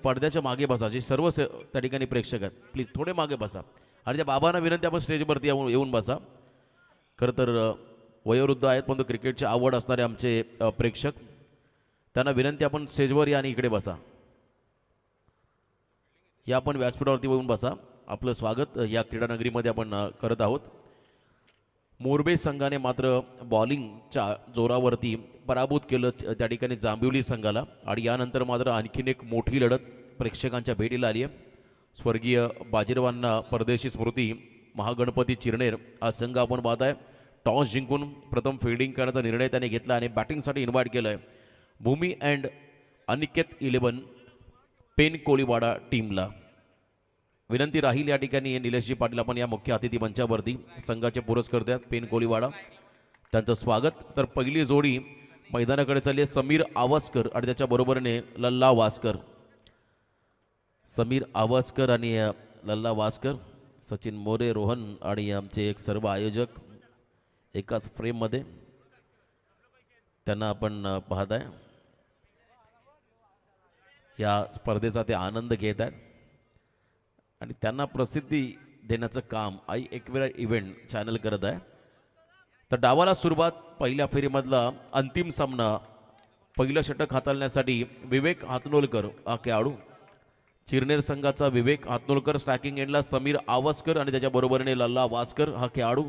पडद्याच्या मागे बसा, जे सर्व त्या ठिकाणी प्रेक्षक आहेत प्लीज थोडे मागे बसा. आणि त्या बाबांना विनंती आपण स्टेजवरती येऊन बसा. खरं तर वयोवृद्ध आहेत पण क्रिकेटची आवड असणारे आमचे प्रेक्षक, त्यांना विनंती आपण स्टेजवर या आणि इकडे बसा. या आपण व्यासपीठावरती येऊन बसा. आपलं स्वागत या क्रीडानगरीमध्ये आपण करत आहोत. मोरबे संघाने मात्र बॉलिंगच्या जोरावरती पराभूत केलं त्या ठिकाणी जांभिवली संघाला. आणि यानंतर मात्र आणखीन एक मोठी लढत प्रेक्षकांच्या भेटीला आली आहे. स्वर्गीय बाजीरावांना परदेशी स्मृती महागणपती चिरनेर हा संघ आपण पाहत आहे. टॉस जिंकून प्रथम फिल्डिंग करण्याचा निर्णय त्याने घेतला आणि बॅटिंगसाठी इन्व्हाइट केलं आहे भूमी अँड अनिकेत 11 पेन कोळीवाडा टीमला. विनंती राहील या ठिकाणी निलेशजी पाटील आपण या मुख्य अतिथी मंचावरती संघाचे पुरस्कर्ते आहेत पेन कोळीवाडा, त्यांचं स्वागत. तर पहिली जोडी मैदानाकडे चालली आहे समीर आवासकर आणि त्याच्या बरोबरीने लल्ला वासकर. समीर आवासकर आणि लल्ला वासकर, सचिन मोरे, रोहन आणि आमचे एक सर्व आयोजक एकाच फ्रेममध्ये त्यांना आपण पाहत आहे. या स्पर्धेचा ते आनंद घेत आहेत आणि त्यांना प्रसिद्धी देण्याचं काम आई एकवेळा इव्हेंट चॅनल करत आहे. तर डावाला सुरुवात पहिल्या फेरीमधला अंतिम सामना पहिलं षटक हाताळण्यासाठी विवेक हातनोलकर हा खेळाडू. चिरनेर संघाचा विवेक हातनोलकर स्ट्रायकिंग एंडला, समीर आवासकर आणि त्याच्या बरोबरीने लल्ला वासकर हा खेळाडू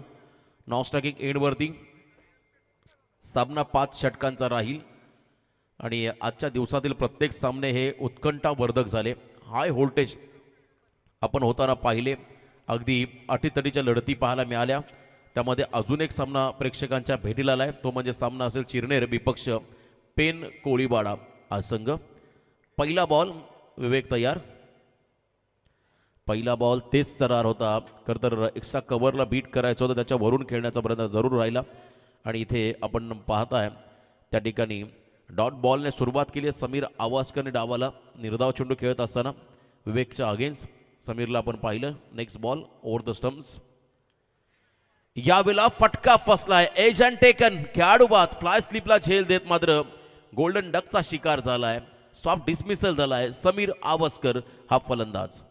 नॉन स्ट्रायकिंग एंडवरती. सामना 5 षटकांचा राहील आणि आजच्या दिवसातील प्रत्येक सामने हे उत्कंठावर्धक झाले. हाय व्होल्टेज आपण होताना पाहिले, अगदी अटीतटीच्या लढती पाहायला मिळाल्या. त्यामध्ये अजून एक सामना प्रेक्षकांच्या भेटीला आला आहे, तो म्हणजे सामना असेल चिरनेर विपक्ष पेन कोळीवाडा हा संघ. पहिला बॉल विवेक तयार. पहिला बॉल तेच तयार होता. खरं तर एक्स्ट्रा कव्हरला बीट करायचं होतं, त्याच्यावरून खेळण्याचा प्रयत्न जरूर राहिला. आणि इथे आपण पाहताय त्या ठिकाणी डॉट बॉलने सुरुवात केली आहे. समीर आवासकरने डावाला निर्धाव चेंडू खेळत असताना विवेकच्या अगेन्स्ट समीरला आपण पाहिलं. Next ball over the stumps. यावेळेला फटका फसलाय, एज अँड टेकन. खेळाडू बाद फ्लाय स्लिपला झेल देत मात्र गोल्डन डकचा शिकार झालाय. सॉफ्ट डिसमिसल झालाय. समीर आवासकर हा फलंदाज.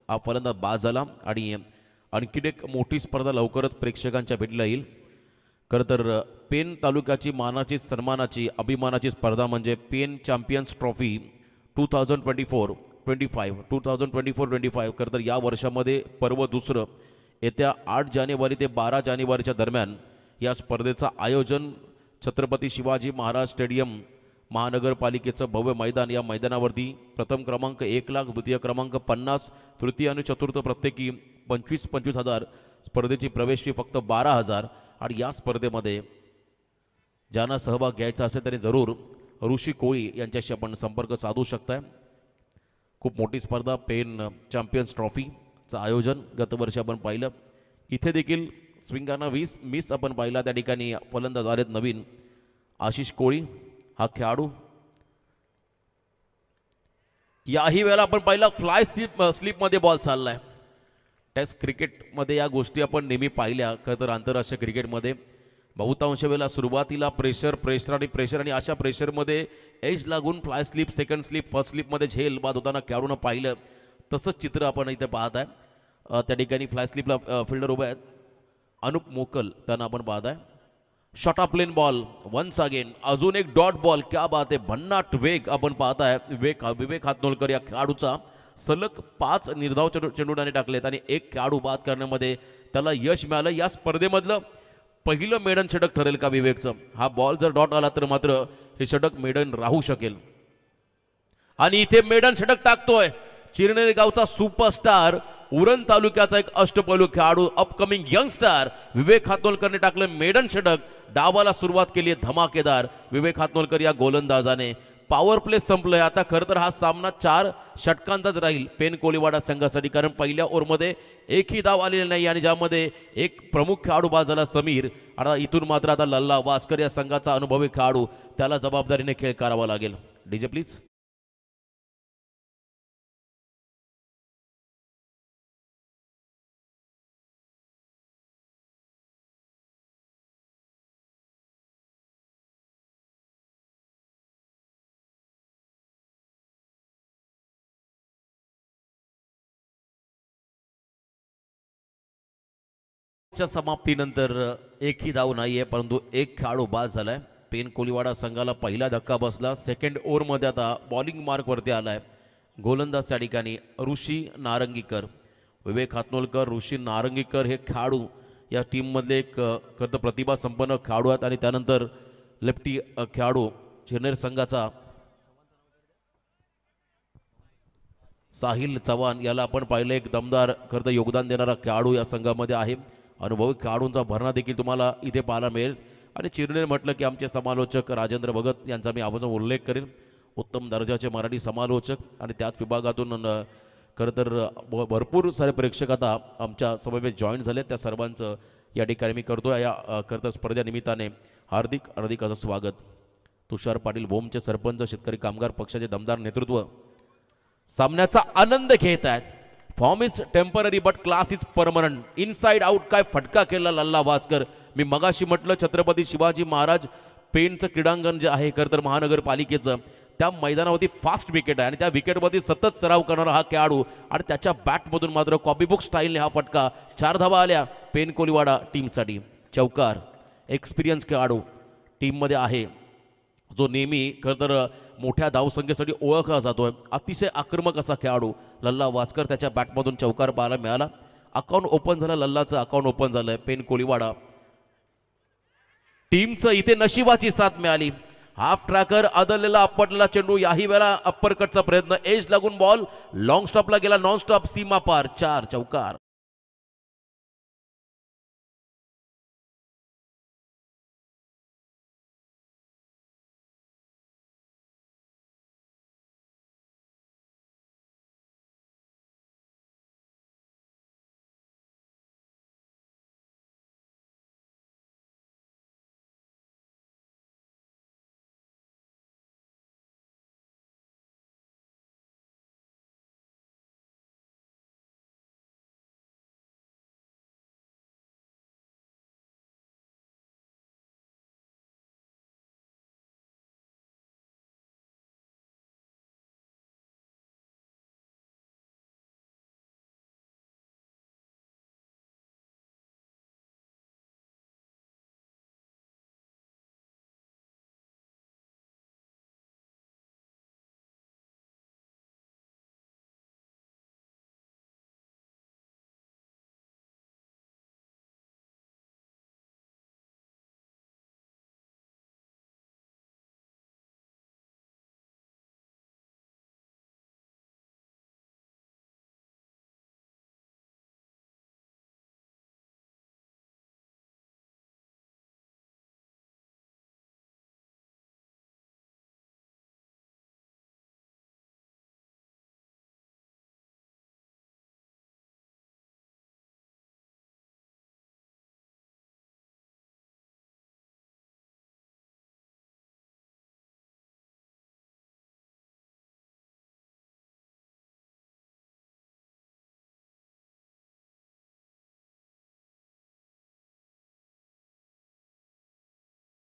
हा फलंदाज बाद झाला आणि आणखीन एक मोठी स्पर्धा लवकरच प्रेक्षकांच्या भेटीला येईल. खरं तर पेन तालुक्याची मानाची सन्मानाची अभिमानाची स्पर्धा म्हणजे पेन चॅम्पियन्स ट्रॉफी 2024-25 खरं तर या वर्षामध्ये पर्व दुसरं येत्या 8 जानेवारी ते 12 जानेवारीच्या दरम्यान या स्पर्धेचं आयोजन छत्रपती शिवाजी महाराज स्टेडियम महानगरपालिकेचं भव्य मैदान. या मैदानावरती प्रथम क्रमांक 1 लाख, द्वितीय क्रमांक 50, तृतीय आणि चतुर्थ प्रत्येकी 25-25 हजार. स्पर्धेची प्रवेश फी फक्त 12,000. आणि या स्पर्धेमध्ये ज्यांना सहभाग घ्यायचा असेल त्यांनी जरूर ऋषी कोळी यांच्याशी आपण संपर्क साधू शकताय. खूप मोठी स्पर्धा पेन चॅम्पियन्स ट्रॉफीचं आयोजन गतवर्षी आपण पाहिलं. इथे देखील स्विंगाना 20 मिस आपण पाहिला. त्या ठिकाणी फलंदाज आलेत नवीन आशिष कोळी हा खेळाडू. याही वेळेला आपण पाहिला फ्लाय स्लिपमध्ये बॉल चाललाय. टेस्ट क्रिकेटमध्ये या गोष्टी आपण नेहमी पाहिल्या. खरं तर आंतरराष्ट्रीय क्रिकेटमध्ये बहुतांश वेळेला सुरुवातीला प्रेशर आणि अशा प्रेशरमध्ये एज लागून fly slip, second slip, first स्लिपमध्ये झेल बाद होताना खेळाडूनं पाहिलं. तसंच चित्र आपण इथे पाहत आहे. त्या ठिकाणी फ्लाय स्लिपला फिल्डर उभे आहेत अनुप मोकल, त्यांना आपण पाहत आहे. Short of plain ball once again, अजून एक डॉट बॉल. क्या बात आहे, भन्नाट वेग आपण पाहताय. विवेक हातनोलकर या खेळाडूचा सलग 5 निर्धाव चेंडू त्याने टाकलेत आणि एक खेळाडू बाद करण्यामध्ये त्याला यश मिळालं. या स्पर्धेमधलं पहिलं मेडन षटक ठरेल का विवेकचं? हा बॉल जर डॉट आला तर मात्र हे षटक मेडन राहू शकेल. आणि इथे मेडन षटक टाकतोय चिरनेर गावचा सुपरस्टार, उरण तालुक्याचा एक अष्टपैलू खेळाडू, अपकमिंग यंगस्टार विवेक हातनोलकरने टाकलं मेडन षटक. डावाला सुरुवात केली धमाकेदार विवेक हातनोलकर या गोलंदाजाने. पॉवर प्ले संपलंय. आता खरं तर हा सामना 4 षटकांचाच राहील पेन कोलीवाडा संघासाठी, कारण पहिल्या ओव्हरमध्ये एकही धाव आलेली नाही आणि ज्यामध्ये एक प्रमुख खेळाडू बाद झाला समीर. आता इथून मात्र आता लल्ला वास्कर या संघाचा अनुभवी खेळाडू, त्याला जबाबदारीने खेळ करावा लागेल. DJ please. च्या समाप्तीनंतर एकही धाव नाहीये, परंतु एक खेळाडू बाद झालाय. पेन कोलीवाडा संघाला पहिला धक्का बसला. सेकंड ओव्हरमध्ये आता बॉलिंग मार्कवरती आलाय गोलंदाज त्या ठिकाणी ऋषी नारंगीकर. विवेक हातनोलकर, ऋषी नारंगीकर हे खेळाडू या टीममधले एक खरं प्रतिभा संपन्न खेळाडू आहेत. आणि त्यानंतर लेफ्टी खेळाडू चेन्नई संघाचा साहिल चव्हाण, याला आपण पाहिलं एक दमदार खरं योगदान देणारा खेळाडू या संघामध्ये आहे. अनुभवी खेळाडूंचा भरणा देखील तुम्हाला इथे पाहायला मिळेल. आणि चिरनेर म्हटलं की आमचे समालोचक राजेंद्र भगत यांचा मी आवाजात उल्लेख करेन. उत्तम दर्जाचे मराठी समालोचक आणि त्याच विभागातून खरं तर भरपूर सारे प्रेक्षक आता आमच्या समवेत जॉईन झाले. त्या सर्वांचं या ठिकाणी मी करतो या खरं तर स्पर्धेनिमित्ताने हार्दिक हार्दिक असं स्वागत. तुषार पाटील भोमचे सरपंच, शेतकरी कामगार पक्षाचे दमदार नेतृत्व सामन्याचा आनंद घेत आहेत. Form is temporary but class is permanent. Inside out काय फटका केला लल्ला वास्कर. मी मगाशी म्हटलं छत्रपती शिवाजी महाराज पेनचं क्रीडांगण जे आहे खरं तर महानगरपालिकेचं, त्या मैदानावरती फास्ट विकेट आहे आणि त्या विकेटवरती सतत सराव करणारा हा खेळाडू, आणि त्याच्या बॅटमधून मात्र कॉपीबुक स्टाईलने हा फटका. 4 धावा आल्या पेन कोलीवाडा टीमसाठी. चौकार एक्सपिरियन्स खेळाडू टीममध्ये आहे, जो नेहमी खरं तर मोठ्या धावसंख्येसाठी ओळखला जातोय. अतिशय आक्रमक असा खेळाडू लल्ला वास्कर, त्याच्या बॅटमधून चौकार पाहायला मिळाला. अकाउंट ओपन झालं, लल्लाचं अकाउंट ओपन झालंय. पेन कोलीवाडा टीमचं इथे नशिबाची साथ मिळाली. हाफ ट्रॅकर आदळलेला आपटलेला चेंडू, याही वेळा अप्परकटचा प्रयत्न, एज लागून बॉल लॉंग स्टॉपला गेला, नॉन स्टॉप सीमा पार. 4 चौकार.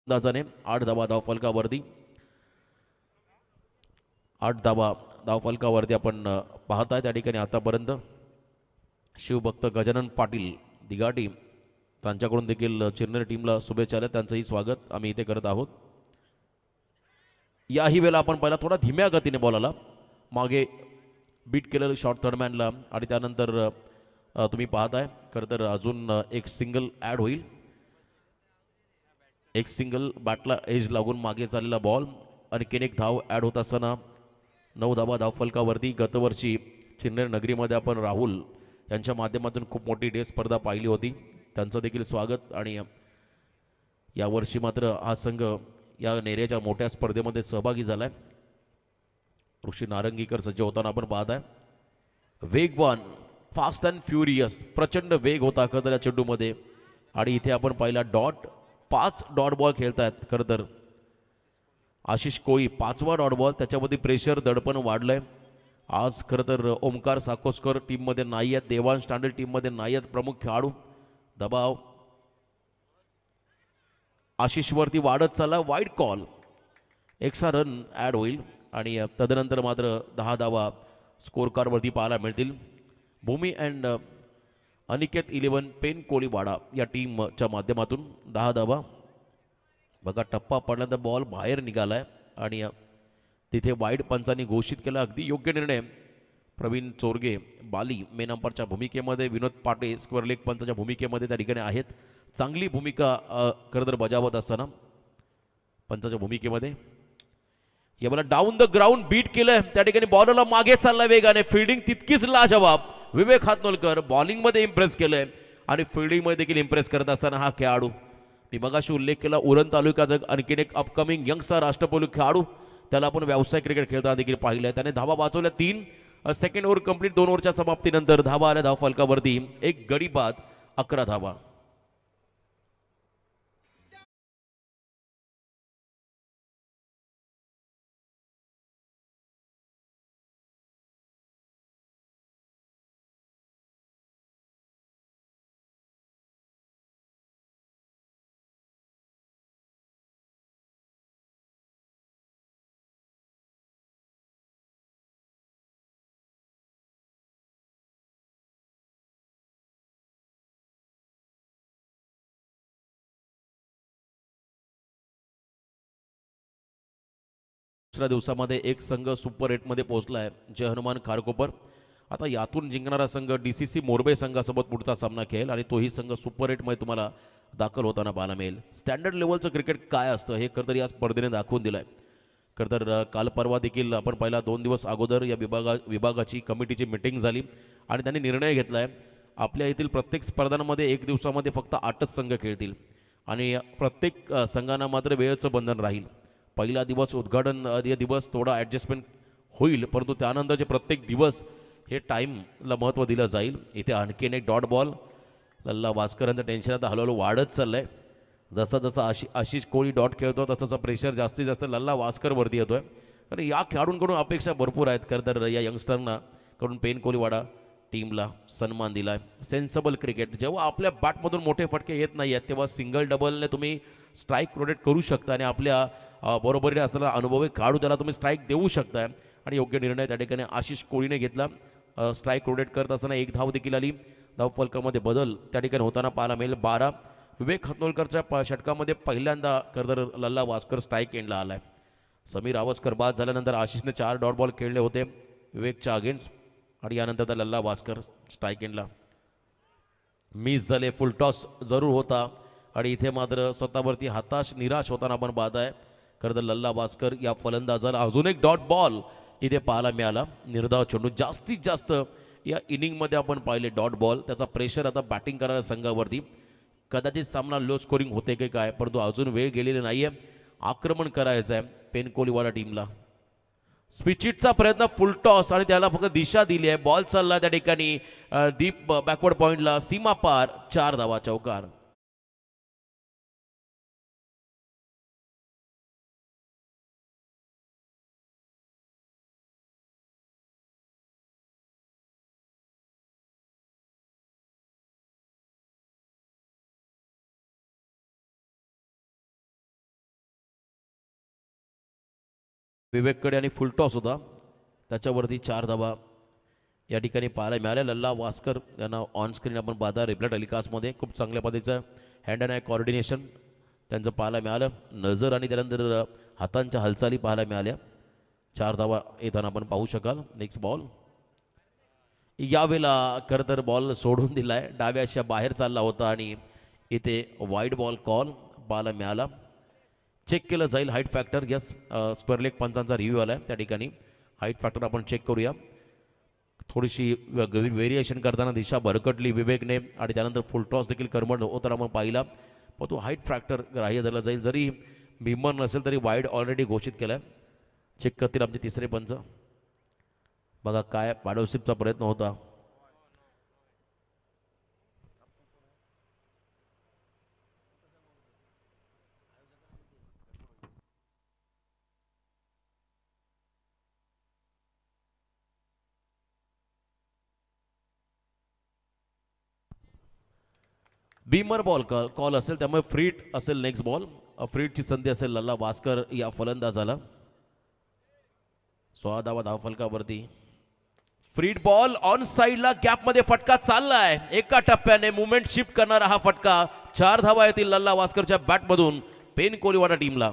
अंदाजाने 8 धावा धावफलकावरती, 8 धावा धावफलकावरती आपण पाहताय. त्या ठिकाणी आतापर्यंत शिवभक्त गजानन पाटील दिगाटी, त्यांच्याकडून देखील चिरनेर टीमला शुभेच्छा आल्या, त्यांचंही स्वागत आम्ही इथे करत आहोत. याही वेळेला आपण पहिला थोडा धीम्या गतीने बॉल आला, मागे बीट केलेलं शॉर्ट थर्डमॅनला, आणि त्यानंतर तुम्ही पाहताय खरं तर अजून एक सिंगल ॲड होईल. एक सिंगल बॅटला एज लागून मागे चाललेला बॉल, आणखीन एक धाव ॲड होत असताना 9 धावा धावफलकावरती. गतवर्षी चिरनेर नगरीमध्ये आपण राहुल यांच्या माध्यमातून खूप मोठी डे स्पर्धा पाहिली होती, त्यांचं देखील स्वागत. आणि यावर्षी मात्र हा संघ या नेऱ्याच्या मोठ्या स्पर्धेमध्ये सहभागी झाला आहे. ऋषी नारंगीकर सज्ज होताना आपण पाहत आहे. वेगवान, फास्ट अँड फ्युरियस, प्रचंड वेग होता खरं तर या चेंडूमध्ये. आणि इथे आपण पाहिला डॉट, 5 डॉट बॉल खेळतायत खरं तर आशिष कोळी. 5वा डॉट बॉल, त्याच्यामध्ये प्रेशर दडपण वाढलंय. आज खरं तर ओमकार साकोस्कर टीममध्ये नाही आहेत, देवांश तांडेल टीममध्ये नाही आहेत प्रमुख खेळाडू. दबाव आशिषवरती वाढत चालला. Wide call, extra run add होईल आणि तदनंतर मात्र 10 धावा स्कोर कार्डवरती पाहायला मिळतील. भूमी अँड अनिकेत 11 पेन कोळीवाडा या टीमच्या माध्यमातून 10 धावा. बघा टप्पा पडल्यानंतर बॉल बाहेर निघालाय आणि तिथे वाईड पंचांनी घोषित केला. अगदी योग्य निर्णय. प्रवीण चोरगे बाली मेन अंपायरच्या भूमिकेमध्ये, विनोद पाटे स्क्वेअर लेग पंचाच्या भूमिकेमध्ये त्या ठिकाणी आहेत. चांगली भूमिका खरं तर बजावत असताना पंचाच्या भूमिकेमध्ये. यावेळेला डाऊन द ग्राउंड बीट केलंय, त्या ठिकाणी बॉलरला मागे चालला वेगाने. फिल्डिंग तितकीच लाजवाब. विवेक हातनोलकर बॉलिंगमध्ये इम्प्रेस केलंय आणि फिल्डिंगमध्ये देखील इम्प्रेस करत असताना हा खेळाडू, मी मगाशी उल्लेख केला उरण तालुक्याचा आणखीन एक अपकमिंग यंगस्टर राष्ट्रपती खेळाडू, त्याला आपण व्यावसायिक क्रिकेट खेळताना देखील पाहिलंय. त्याने धावा वाचवल्या 3. Second over complete. 2 ओव्हरच्या समाप्तीनंतर धावा आल्या धावफलकावरती. एक गडी बाद, 11 धावा. दुसऱ्या दिवसामध्ये एक संघ सुपर 8मध्ये पोहोचला आहे, जय हनुमान खारकोपर. आता यातून जिंकणारा संघ DCC मोरबे संघासोबत पुढचा सामना खेळेल आणि तोही संघ सुपर 8मध्ये तुम्हाला दाखल होताना पाहायला मिळेल. स्टँडर्ड लेवलचं क्रिकेट काय असतं हे खरं तर या स्पर्धेने दाखवून दिलं आहे. खरं तर काल परवा देखील आपण पहिला 2 दिवस अगोदर या विभागाची कमिटीची मिटिंग झाली आणि त्यांनी निर्णय घेतला आहे, आपल्या येथील प्रत्येक स्पर्धांमध्ये 1 दिवसामध्ये फक्त 8च संघ खेळतील आणि प्रत्येक संघांना मात्र वेळेचं बंधन राहील. पहिला दिवस उद्घाटन दिवस थोडा ॲडजस्टमेंट होईल, परंतु त्यानंतरचे प्रत्येक दिवस हे टाईमला महत्त्व दिलं जाईल. इथे आणखीन एक डॉट बॉल. लल्ला वास्करांचं टेन्शन आता हळूहळू वाढत चाललं आहे. जसं जसं आशिष कोळी डॉट खेळतो तसं तसं प्रेशर जास्तीत जास्त लल्ला वास्करवरती येतो आहे. कारण या खेळाडूंकडून अपेक्षा भरपूर आहेत. खरं तर या यंगस्टरना कडून पेन कोळीवाडा टीमला सन्मान दिला आहे. Sensible cricket. जेव्हा आपल्या बॅटमधून मोठे फटके येत नाही आहेत तेव्हा सिंगल डबलने तुम्ही स्ट्राईक रोटेट करू शकता आणि आपल्या बरोबरीने असलेला अनुभवी खेळाडू त्याला तुम्ही स्ट्राईक देऊ शकताय आणि योग्य निर्णय त्या ठिकाणी आशिष कोळीने घेतला. स्ट्राईक रोटेट करत असताना 1 धाव देखील आली. धावफलकामध्ये बदल त्या ठिकाणी होताना पाहायला मिळेल. 12. विवेक हतनोलकरच्या षटकामध्ये पहिल्यांदा खरं लल्ला वास्कर स्ट्राईक एंडला आलाय. समीर आवस्कर बाद झाल्यानंतर आशिषने 4 डॉट बॉल खेळले होते विवेकच्या अगेन्स्ट आणि यानंतर त्या लल्ला वास्कर स्ट्राईक एंडला मिस झाले. फुल टॉस जरूर होता आणि इथे मात्र स्वतःवरती हताश निराश होताना आपण पाहत आहे. खरं तर लल्ला वास्कर या फलंदाजाला अजून एक डॉट बॉल इथे पाहायला मिळाला. निर्धाव चेंडू जास्तीत जास्त या इनिंगमध्ये आपण पाहिले डॉट बॉल. त्याचा प्रेशर आता बॅटिंग करणाऱ्या संघावरती. कदाचित सामना लो स्कोरिंग होते की काय, परंतु अजून वेळ गेलेली नाही आहे. आक्रमण करायचं आहे पेन कोळीवाडा टीमला. स्पिचिटचा प्रयत्न, फुल टॉस आणि त्याला फक्त दिशा दिली आहे. बॉल चालला त्या ठिकाणी डीप बॅकवर्ड पॉईंटला, सीमा पार. 4 धावा, चौकार. विवेककडे आणि फुल टॉस होता, त्याच्यावरती 4 धावा या ठिकाणी पाहायला मिळाल्या. लल्ला वास्कर यांना ऑन स्क्रीन आपण पाहता रिप्ले टेलिकास्टमध्ये खूप चांगल्या पद्धतीचं हँड अँड आय कोऑर्डिनेशन त्यांचं पाहायला मिळालं. नजर आणि त्यानंतर हातांच्या हालचाली पाहायला मिळाल्या. 4 धावा येताना आपण पाहू शकाल. Next ball. यावेळेला खरं तर बॉल सोडून दिला आहे, डाव्याच्या बाहेर चालला होता आणि इथे वाईड बॉल कॉल पाहायला मिळाला. चेक केलं जाईल height factor. Yes, square leg पंचांचा रिव्ह्यू आला आहे, त्या ठिकाणी हाईट फॅक्टर आपण चेक करूया. थोडीशी व्हेरिएशन करताना दिशा भरकटली विवेकने आणि त्यानंतर फुल टॉस देखील कर्मठ होताना आपण पाहिला, पण तो हाईट फॅक्टर ग्राह्य धरला जाईल. जरी भीमन नसेल तरी वाईड ऑलरेडी घोषित केला आहे. चेक करतील आमचे तिसरे पंच. बघा काय पार्टनरशिपचा प्रयत्न होता. बीमर बॉल कॉल असेल त्यामुळे फ्रीट असेल नेक्स्ट बॉल. फ्रीटची संधी असेल लल्ला वास्कर या फलंदाजाला. 16 धावा धाव फलकावरती. फ्रीट बॉल ऑन साइडला गॅपमध्ये फटका चाललाय. एका टप्प्याने मुवमेंट शिफ्ट करणारा हा फटका. 4 धावा येतील लल्ला वास्करच्या बॅटमधून पेन कोलीवाडा टीमला.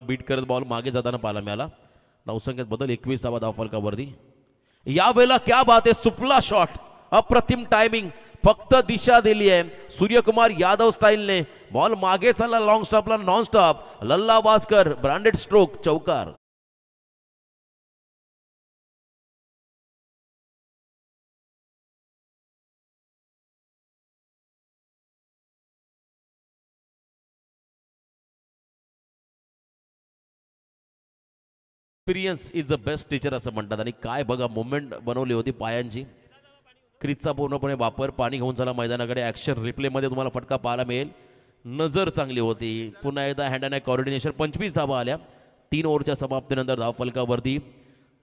बीट करत बॉल मागे जाताना पाहायला मिळाला. धावसंख्येत बदल 21 धाव फलकावरती. यावेळेला क्या बात आहे, सुपला शॉट, अप्रतिम टायमिंग, फक्त दिशा दिली आहे सूर्यकुमार यादव स्टाईलने. बॉल मागे चालला लॉंग स्टॉपला नॉन स्टॉप. लल्ला वास्कर ब्रँडेड स्ट्रोक चौकार. Experience is the best teacher असं म्हणतात. आणि काय बघा मुवमेंट बनवली होती पायांची. क्रीजचा पूर्णपणे वापर. पाणी घेऊन चला मैदानाकडे. ॲक्शन रिप्लेमध्ये तुम्हाला फटका पाहायला मिळेल. नजर चांगली होती. पुन्हा एकदा हँड अँड आय कॉर्डिनेशन. 25 धावा आल्या 3 ओव्हरच्या समाप्तीनंतर धाव फलकावरती.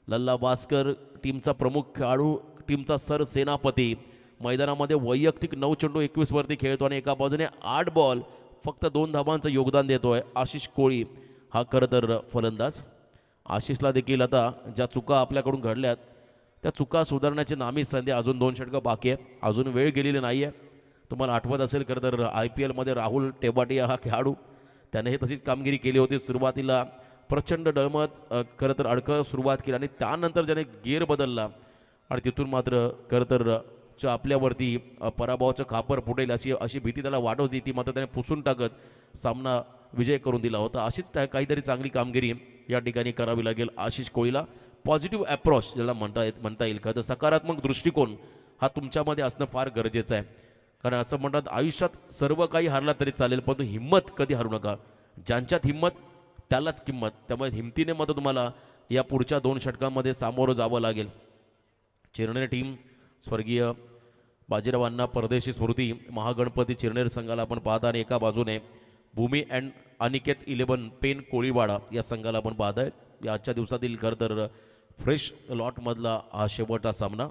लल्ला वास्कर टीमचा प्रमुख खेळाडू, टीमचा सरसेनापती. मैदानामध्ये वैयक्तिक 9 चेंडू 21 वरती खेळतो आणि एका बाजूने 8 बॉल फक्त 2 धावांचं योगदान देतोय आशिष कोळी हा खरं तर फलंदाज. आशिषला देखील आता ज्या चुका आपल्याकडून घडल्यात त्या चुका सुधारण्याची नामी संधी. अजून 2 षटकं बाकी आहे. अजून वेळ गेलेली नाही आहे. तुम्हाला आठवत असेल खरं तर IPLमध्ये राहुल टेबाटिया हा खेळाडू, त्यानेही तशीच कामगिरी केली होती. सुरुवातीला प्रचंड डळमत खरं तर अडकळ सुरुवात केली आणि त्यानंतर ज्याने गिअर बदलला आणि तिथून मात्र खरं तर आपल्यावरती पराभवाचं खापर फुटेल अशी भीती त्याला वाटत होती. ती मात्र त्याने पुसून टाकत सामना विजय करून दिला होता. अशीच काहीतरी चांगली कामगिरी या ठिकाणी करावी लागेल आशिष कोळीला. पॉझिटिव्ह अप्रोच ज्याला म्हणता येईल. खरं तर सकारात्मक दृष्टिकोन हा तुमच्यामध्ये असणं फार गरजेचं आहे. कारण असं म्हणतात आयुष्यात सर्व काही हरला तरी चालेल, परंतु हिंमत कधी हरू नका. ज्यांच्यात हिंमत त्यालाच किंमत. त्यामुळे हिमतीने मात्र तुम्हाला या पुढच्या 2 षटकांमध्ये सामोरं जावं लागेल. चिरनेर टीम स्वर्गीय बाजीरावांना परदेशी स्मृती महागणपती चिरनेर संघाला आपण पाहता आणि एका बाजूने भूमी अँड अनिकेत 11 पेन कोळीवाडा या संघाला आपण पाहत आहे. या आजच्या दिवसातील खरं तर फ्रेश लॉटमधला हा शेवटचा सामना.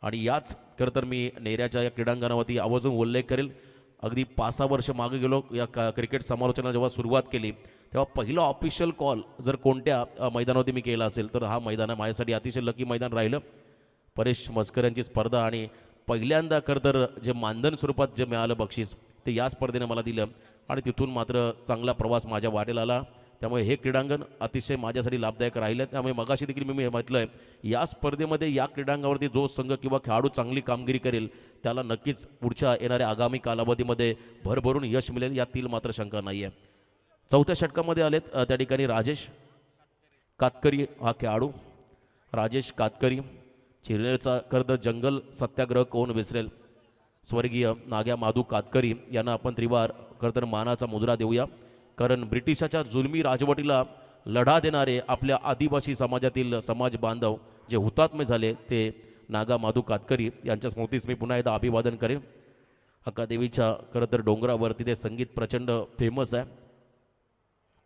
आणि याच खरं तर मी नेऱ्याच्या या क्रीडांगणावरती आवर्जून उल्लेख करेल. अगदी 5-6 वर्ष मागे गेलो या क्रिकेट समालोचनाला जेव्हा सुरुवात केली तेव्हा पहिला ऑफिशियल कॉल जर कोणत्या मैदानावरती मी केला असेल तर हा मैदान माझ्यासाठी अतिशय लकी मैदान राहिलं. परेश मस्कर यांची स्पर्धा आणि पहिल्यांदा खरं तर जे मानधन स्वरूपात जे मिळालं बक्षीस ते या स्पर्धेने मला दिलं आणि तिथून मात्र चांगला प्रवास माझ्या वाटेला आला. त्यामुळे हे क्रीडांगण अतिशय माझ्यासाठी लाभदायक राहिलं. त्यामुळे मगाशी देखील मी म्हटलं आहे या स्पर्धेमध्ये या क्रीडांगावरती जो संघ किंवा खेळाडू चांगली कामगिरी करेल त्याला नक्कीच पुढच्या येणाऱ्या आगामी कालावधीमध्ये भरभरून यश मिळेल यातील मात्र शंका नाही आहे. 4थ्या षटकामध्ये आलेत त्या ठिकाणी राजेश कातकरी हा खेळाडू. राजेश कातकरी चिरनेरचा खरं तर जंगल सत्याग्रह कोण विसरेल. स्वर्गीय नाग्या माधू कातकरी यांना आपण त्रिवार खरं तर मानाचा मुजरा देऊया. कारण ब्रिटिशाच्या जुलमी राजवटीला लढा देणारे आपल्या आदिवासी समाजातील समाज बांधव जे हुतात्मे झाले ते नागा माधू कातकरी यांच्या स्मृतीस मी पुन्हा एकदा अभिवादन करेन. अक्कादेवीच्या खरं तर डोंगरावरती ते संगीत प्रचंड फेमस आहे.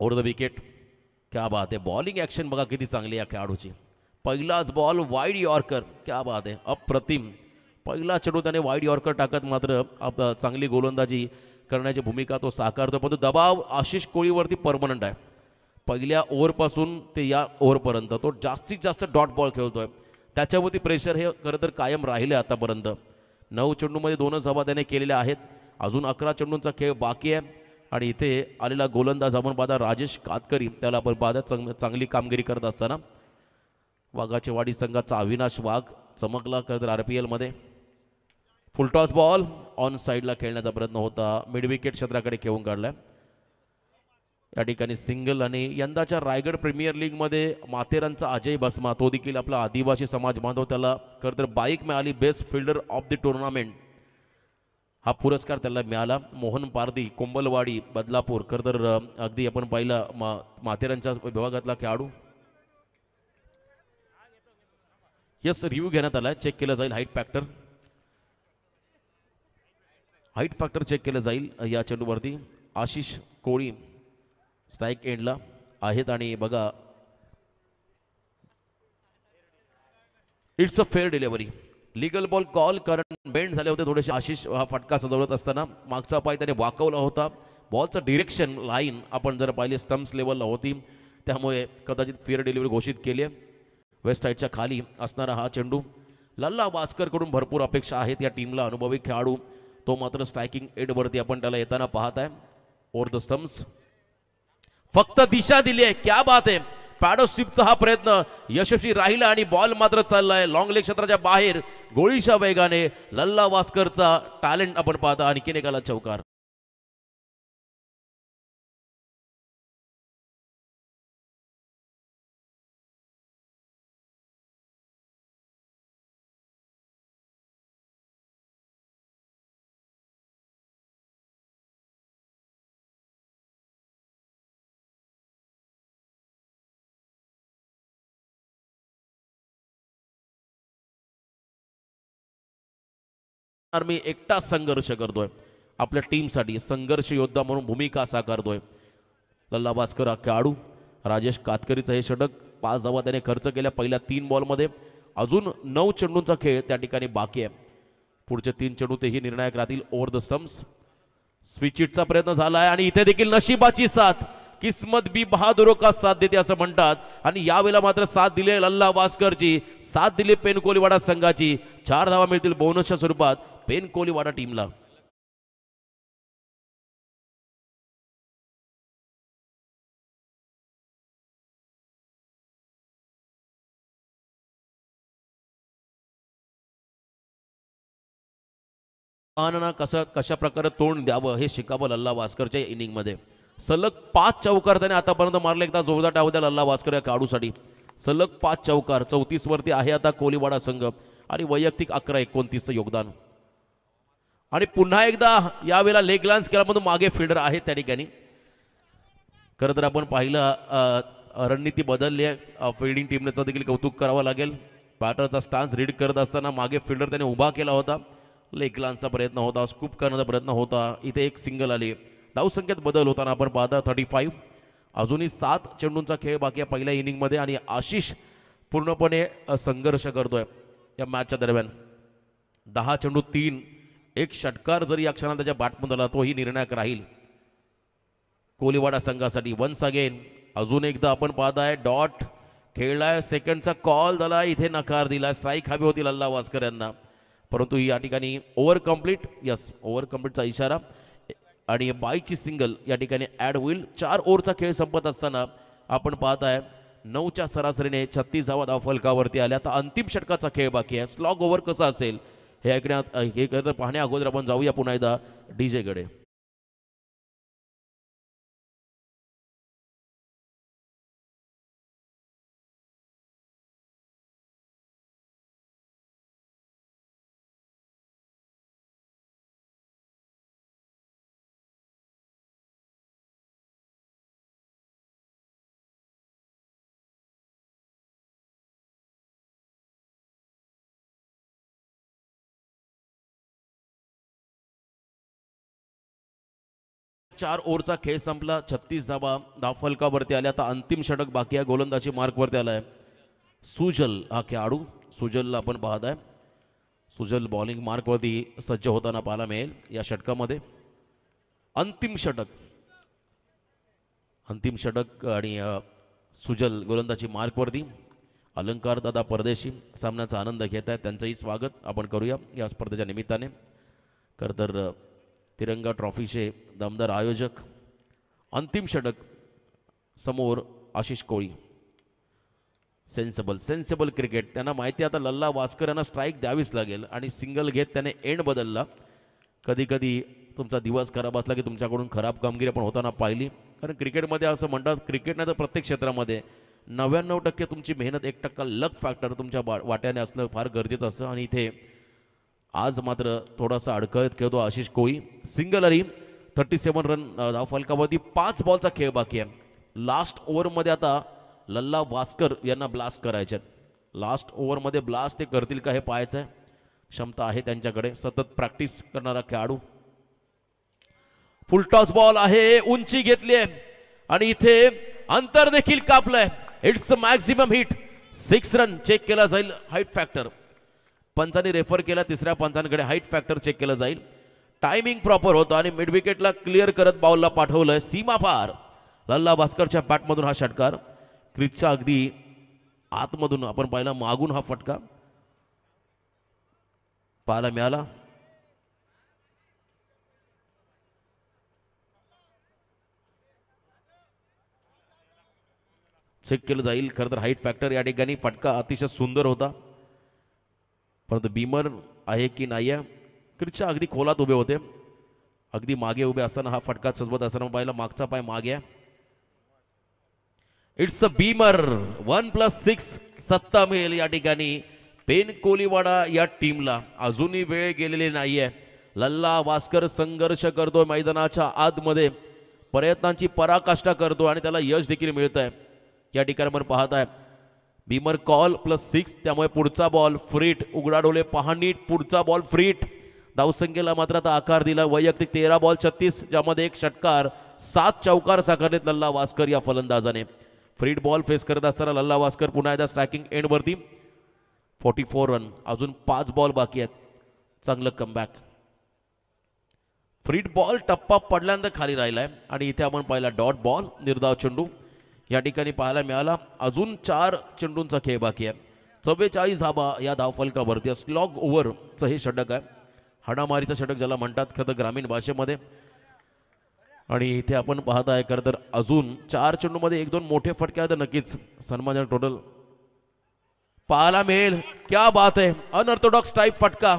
ओव्हर द विकेट क्या बात आहे. बॉलिंग ॲक्शन बघा किती चांगली या खेळाडूची. पहिलाच बॉल वाईड यॉर्कर, क्या बात आहे, अप्रतिम. पहिला चेंडू त्याने वाईड यॉर्कर टाकत मात्र चांगली गोलंदाजी करण्याची भूमिका तो साकारतो. परंतु दबाव आशिष कोळीवरती परमनंट आहे. पहिल्या ओव्हरपासून ते या ओव्हरपर्यंत तो जास्तीत जास्त डॉट बॉल खेळतोय. त्याच्यावरती प्रेशर हे खरं तर कायम राहिले आतापर्यंत. 9 चेंडूमध्ये 2 धावा त्याने केलेल्या आहेत. अजून 11 चेंडूंचा खेळ बाकी आहे. आणि इथे आलेला गोलंदाज आपण पाहता राजेश कातकरी, त्याला आपण पाहता चांगली कामगिरी करत असताना. वाघाचे वाडी संघाचा अविनाश वाघ चमकला खरं तर RPLमध्ये. फुलटॉस बॉल ऑन साईडला खेळण्याचा प्रयत्न होता. मिड विकेट क्षेत्राकडे खेळून काढलाय. या ठिकाणी सिंगल. आणि यंदाच्या रायगड प्रीमियर लीगमध्ये माथेरानचा अजय बसमा, तो देखील आपला आदिवासी समाज बांधव, त्याला खरं तर बाईक मिळाली best fielder of the tournament, हा पुरस्कार त्याला मिळाला. मोहन पारदी, कोंबलवाडी, बदलापूर, खरं तर अगदी आपण पाहिला माथेरानच्या विभागातला खेळाडू. यस, रिव्ह्यू घेण्यात आला, चेक केलं जाईल height factor. Height factor check केलं जाईल या चेंडूवरती. आशिष कोळी स्ट्राईक एंडला आहेत आणि बघा it's a fair delivery. Legal ball call, कारण बेंड झाले होते थोडेसे. आशिष हा फटका सजवत असताना मागचा पाय त्याने वाकवला होता. बॉलचं डिरेक्शन लाईन आपण जर पाहिले स्टम्प्स लेवलला होती, त्यामुळे कदाचित फेअर डिलिव्हरी घोषित केली आहे. वेस्ट साईडच्या खाली असणारा हा चेंडू. लल्ला वास्करकडून भरपूर अपेक्षा आहेत या टीमला. अनुभवी खेळाडू, तो मात्र स्ट्रायकिंग एडवरती आपण त्याला येताना पाहत आहे. ओव्हर द स्टम्प्स, फक्त दिशा दिली आहे. क्या बात आहे. पॅडो स्वीपचा हा प्रयत्न यशस्वी राहिला आणि बॉल मात्र चाललाय लॉंग लेग क्षेत्राच्या बाहेर गोळीच्या वेगाने. लल्ला वास्करचा टॅलेंट आपण पाहता. आणखीन एकाला चौकार. मी एकटा संघर्ष करतोय आपल्या टीमसाठी, संघर्ष योद्धा म्हणून भूमिका साकारतोय. लल्ला वास्कर हा खेळाडू. राजेश कातकरीचं हे षटक, 5 धावा त्याने खर्च केल्या पहिल्या 3 बॉलमध्ये. अजून 9 चेंडूंचा खेळ त्या ठिकाणी बाकी आहे. पुढचे 3 चेंडू तेही निर्णायक राहतील. ओव्हर द स्टम्प्स, स्विच हिटचा प्रयत्न झाला आहे आणि इथे देखील नशिबाची साथ, किस्मत भी बहादुरो का साथ देते असं म्हणतात. आणि यावेळेला मात्र साथ दिली लल्ला वास्करची, साथ दिली पेन कोलीवाडा संघाची. 4 धावा मिळतील बोनसच्या स्वरूपात पेन कोलीवाडा टीमला. कशा प्रकारे तोंड द्यावं हे शिकावं लल्ला वास्करच्या इनिंगमध्ये. सलग 5 चौकार त्याने आतापर्यंत मारले. एकदा जोरदार टाळू द्या लल्ला वास्कर या खेळाडूसाठी. सलग 5 चौकार. 34 वरती आहे आता कोलीवाडा संघ आणि वैयक्तिक 11-29चं योगदान. आणि पुन्हा एकदा यावेळेला लेग लान्स केल्यामधून मागे फिल्डर आहेत त्या ठिकाणी. खरं तर आपण पाहिलं रणनीती बदलली आहे. फिल्डिंग टीमचं देखील कौतुक करावं लागेल. बॅटरचा स्टान्स रीड करत असताना मागे फिल्डर त्याने उभा केला होता. लेग लान्सचा प्रयत्न होता, स्कूप करण्याचा प्रयत्न होता. इथे एक सिंगल आली. धावसंख्येत बदल होताना आपण पाहता 35. अजूनही 7 चेंडूंचा खेळ बाकी आहे पहिल्या इनिंगमध्ये आणि आशिष पूर्णपणे संघर्ष करतोय या मॅचच्या दरम्यान. 10 चेंडू 3, एक षटकार जरी या क्षणात त्याच्या बॅटमध्ये आला तोही निर्णायक राहील कोलीवाडा संघासाठी. वन्स अगेन अजून एकदा आपण पाहताय डॉट खेळलाय, सेकंडचा कॉल झाला, इथे नकार दिला. स्ट्राईक हवी होती लल्ला वास्कर यांना, परंतु या ठिकाणी ओव्हर कंप्लीट. यस, ओव्हर कंप्लीटचा इशारा आणि बाईची सिंगल या ठिकाणी ॲड होईल. 4 ओव्हरचा खेळ संपत असताना आपण पाहताय 9च्या सरासरीने 36 धावा धावफलकावरती आल्या. आता अंतिम षटकाचा खेळ बाकी आहे. स्लॉग ओव्हर कसा असेल हे ऐकण्यात हे पाहण्या अगोदर आपण जाऊया पुन्हा एकदा डीजेकडे. चार ओव्हरचा खेळ संपला. 36 धावा धावफलकावरती आल्या. आता अंतिम षटक बाकी आहे. गोलंदाजी मार्कवरती आलाय सुजल हा खेळाडू. सुजलला आपण पाहत आहे. सुजल बॉलिंग मार्कवरती सज्ज होताना पाहायला मिळेल या षटकामध्ये. अंतिम षटक आणि सुजल गोलंदाजी मार्कवरती. अलंकार दादा परदेशी सामन्याचा आनंद घेत आहेत, त्यांचंही स्वागत आपण करूया या स्पर्धेच्या निमित्ताने. खरं तर तिरंगा ट्रॉफीचे दमदार आयोजक. अंतिम षटक समोर आशिष कोळी. Sensible cricket. त्यांना माहिती आता लल्ला वास्कर यांना स्ट्राईक द्यावीच लागेल आणि सिंगल घेत त्याने एंड बदलला. कधी कधी तुमचा दिवस खराब असला की तुमच्याकडून खराब कामगिरी आपण होताना पाहिली. कारण क्रिकेटमध्ये असं म्हणतात, क्रिकेट नाही तर प्रत्येक क्षेत्रामध्ये 99% तुमची मेहनत, 1% लक फॅक्टर तुमच्या वाट्याने असणं फार गरजेचं असतं. आणि इथे आज मात्र थोडासा अडकळत खेळतो आशिष कोळी. सिंगल आली, 37 रन धाव फलकावरती. 5 बॉलचा खेळ बाकी आहे. लास्ट ओव्हरमध्ये आता लल्ला वास्कर यांना ब्लास्ट करायचे. लास्ट ओव्हरमध्ये ब्लास्ट ते करतील का हे पाहायचं आहे. क्षमता आहे त्यांच्याकडे, सतत प्रॅक्टिस करणारा खेळाडू. फुल टॉस बॉल आहे, उंची घेतली आहे आणि इथे अंतर देखील कापलंय. It's maximum hit. 6 run check केला जाईल. हाईट फॅक्टर पंचांनी रेफर केला, तिसऱ्या पंचांकडे हाईट फॅक्टर चेक केलं जाईल. टायमिंग प्रॉपर होतं आणि मिड विकेटला क्लिअर करत बॉलला पाठवलंय सीमा पार. लल्ला भास्करच्या बॅटमधून हा षटकार. क्रिजच्या अगदी आतमधून आपण पाहिला, मागून हा फटका पाहायला मिळाला. चेक केलं जाईल. खरं तर हाईट फॅक्टर या ठिकाणी. फटका अतिशय सुंदर होता, परंतु बीमर आहे की नाही आहे. क्रिजच्या अगदी खोलात उभे होते, अगदी मागे उभे असताना हा फटका सजवत असताना पाहिला, मागचा पाय मागे आहे. It's a Beamer. 1+6 सत्ता मिळेल या ठिकाणी पेन कोलीवाडा या टीमला. अजूनही वेळ गेलेली नाहीये. लल्ला वास्कर संघर्ष करतोय मैदानाच्या आतमध्ये, प्रयत्नांची पराकाष्ठा करतो आणि त्याला यश देखील मिळत आहे. या ठिकाणी आपण पाहत आहे बीमर कॉल +6, त्यामुळे पुढचा बॉल फ्रीट. उघडा डोळे पहा नीट, पुढचा बॉल फ्रीट. धावसंख्येला मात्र आता आकार दिला. वैयक्तिक 13 बॉल 36, ज्यामध्ये 1 षटकार, 7 चौकार साकारलेत लल्ला वास्कर या फलंदाजाने. फ्रीट बॉल फेस करत असताना लल्ला वास्कर पुन्हा एकदा स्ट्रायकिंग एंडवरती. 44 रन. अजून 5 बॉल बाकी आहेत. चांगलं कमबॅक. फ्रीट बॉल टप्पा पडल्यानंतर खाली राहिलाय आणि इथे आपण पाहिला डॉट बॉल, निर्धाव चेंडू या ठिकाणी पाहायला मिळाला. अजून 4 चेंडूंचा खेळ बाकी आहे. 44 धाबा या धावफलकावरती. स्लॉग ओव्हरचं हे षटक आहे, हाणामारीचं षटक ज्याला म्हणतात खरं तर ग्रामीण भाषेमध्ये. आणि इथे आपण पाहत आहे खरं तर अजून 4 चेंडूमध्ये 1-2 मोठे फटके आहेत, नक्कीच सन्मानजनक टोटल पाहायला मिळेल. क्या बात आहे. अनऑर्थोडॉक्स टाईप फटका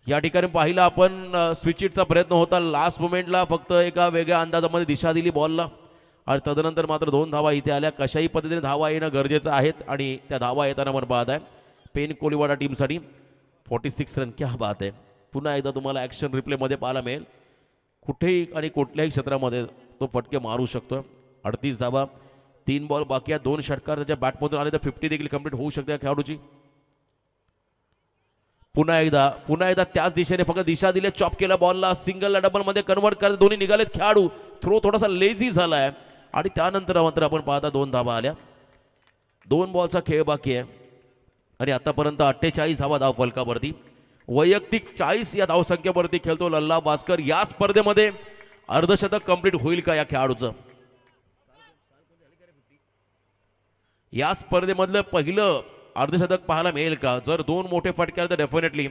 या ठिकाणी पाहिला आपण. स्विचिटचा प्रयत्न होता लास्ट मोमेंटला, फक्त एका वेगळ्या अंदाजामध्ये दिशा दिली बॉलला आणि तदनंतर मात्र 2 धावा इथे आल्या. कशाही पद्धतीने धावा येणं गरजेचं आहेत आणि त्या धावा येताना आपण पाहत आहे पेन कोलीवाडा टीमसाठी. 46 रन. क्या बात आहे. पुन्हा एकदा तुम्हाला ॲक्शन रिप्लेमध्ये पाहायला मिळेल. कुठेही आणि कुठल्याही क्षेत्रामध्ये तो फटके मारू शकतो. 38 धावा, 3 बॉल बाकी आहेत. 2 षटकार त्याच्या बॅटमधून आले तर 50 देखील कंप्लीट होऊ शकते या खेळाडूची. पुन्हा एकदा त्याच दिशेने फक्त दिशा दिली. चॉप केला बॉलला, सिंगल डबल मध्ये कन्वर्ट करत दोन्ही निघालेत खेळाडू. थ्रो थोडासा लेझी झालाय आणि त्यानंतर मात्र आपण पाहता 2 धावा आल्या. 2 बॉलचा खेळ बाकी आहे आणि आतापर्यंत 48 धावा धाव फलकावरती. वैयक्तिक 40 या धावसंख्येवरती खेळतो लल्ला वास्कर. या स्पर्धेमध्ये अर्धशतक कंप्लीट होईल का या खेळाडूचं? या स्पर्धेमधलं पहिलं अर्धशतक पाहायला मिळेल का? जर 2 मोठे फटके तर डेफिनेटली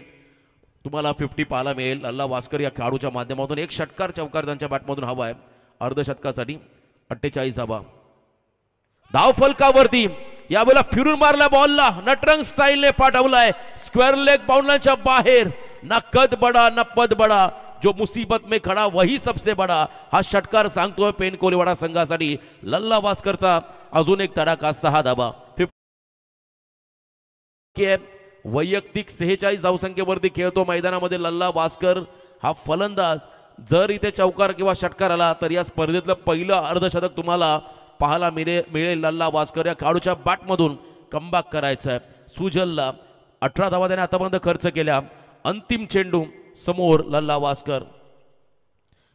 तुम्हाला 50 पाहायला मिळेल लल्ला वास्कर या खेळाडूच्या माध्यमातून. 1 षटकार चौकार त्यांच्या बॅटमधून हवा आहे अर्धशतकासाठी. 48 धावा धाव फलकावरती. यावेळेला फिरून मारला बॉलला, नटरंग स्टाईलने पाठवलाय स्क्वेअर लेग बाउंड्रीच्या बाहेर. ना कद बडा ना पद बडा, जो मुसीबत में खडा वही सबसे बडा. हा षटकार सांगतोय पेन कोलीवाडा संघासाठी. लल्ला वास्करचा अजून एक तडाखा. 6 धावा. वैयक्तिक 46 धावसंख्येवरती खेळतो मैदानामध्ये लल्ला वास्कर हा फलंदाज. जर इथे चौकार किंवा षटकार आला तर या स्पर्धेतलं पहिलं अर्धशतक तुम्हाला पाहायला मिळेल लल्ला वास्कर या खेळाडूच्या बॅटमधून. कमबॅक करायचं आहे. सुजलला 18 धावा त्याने आतापर्यंत खर्च केल्या. अंतिम चेंडू समोर लल्ला वास्कर.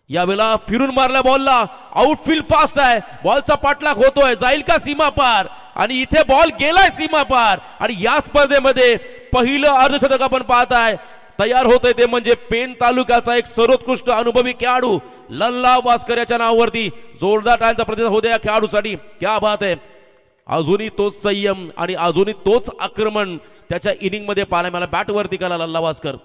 यावेळेला फिरून मारल्या बॉलला, आउटफील्ड फास्ट आहे, बॉलचा पाठलाग होतोय, जाईल का सीमा पार? आणि इथे बॉल गेलाय सीमा पार. आणि या स्पर्धेमध्ये पहिलं अर्धशतक आपण पाहताय तयार होतंय ते म्हणजे पेन तालुक्याचा एक सर्वोत्कृष्ट अनुभवी खेळाडू लल्ला वास्कर याच्या नावावरती. जोरदार टाळ्यांचा प्रतिसाद होता या खेळाडूसाठी. क्या बात आहे. अजूनही तोच संयम आणि अजूनही तोच आक्रमण त्याच्या इनिंग मध्ये पाहायला मला. बॅटवरती केला लल्ला वास्कर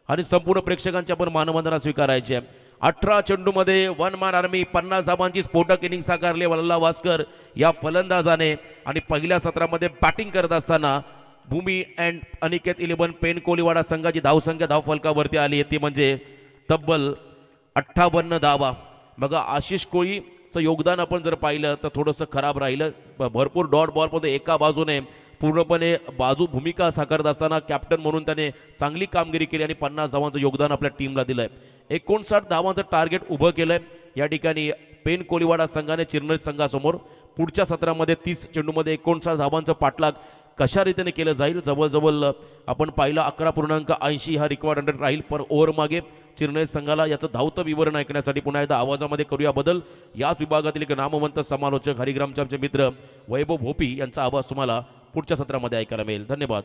आणि संपूर्ण प्रेक्षकांची आपण मानवंदना स्वीकारायची आहे. 18 चेंडूमध्ये 1 मॅन आर्मी, 50 धावांची स्फोटक इनिंग साकारली लल्ला वास्कर या फलंदाजाने. आणि पहिल्या सत्रामध्ये बॅटिंग करत असताना भूमी अँड अनिकेत 11 पेन कोलीवाडा संघाची धावसंख्या धाव फलकावरती आली ती म्हणजे तब्बल 58 धावा. बघा आशिष कोळीचं योगदान आपण जर पाहिलं तर थोडंसं खराब राहिलं. भरपूर डॉट बॉलमध्ये एका बाजूने पूर्णपणे बाजू भूमिका साकारत असताना कॅप्टन म्हणून त्याने चांगली कामगिरी केली आणि 50 धावांचं योगदान आपल्या टीमला दिलंय. 59 धावांचं टार्गेट उभं केलंय या ठिकाणी पेन कोलिवाडा संघाने चिरनेर संघासमोर. पुढच्या सत्रामध्ये 30 चेंडूमध्ये 59 धावांचं पाठलाग कशा रीतीने केलं जाईल. जवळजवळ आपण पाहिलं 11.80 हा रिक्वायर्ड रन रेट राहील पर ओव्हर मागे चिरनेर संघाला. याचं धावतं विवरण ऐकण्यासाठी पुन्हा एकदा आवाजामध्ये करूया बदल. याच विभागातील एक नामवंत समालोचक हरिग्रामचे आमचे मित्र वैभव भोपी यांचा आवाज तुम्हाला पुढच्या सत्रामध्ये ऐकायला मिळेल. धन्यवाद.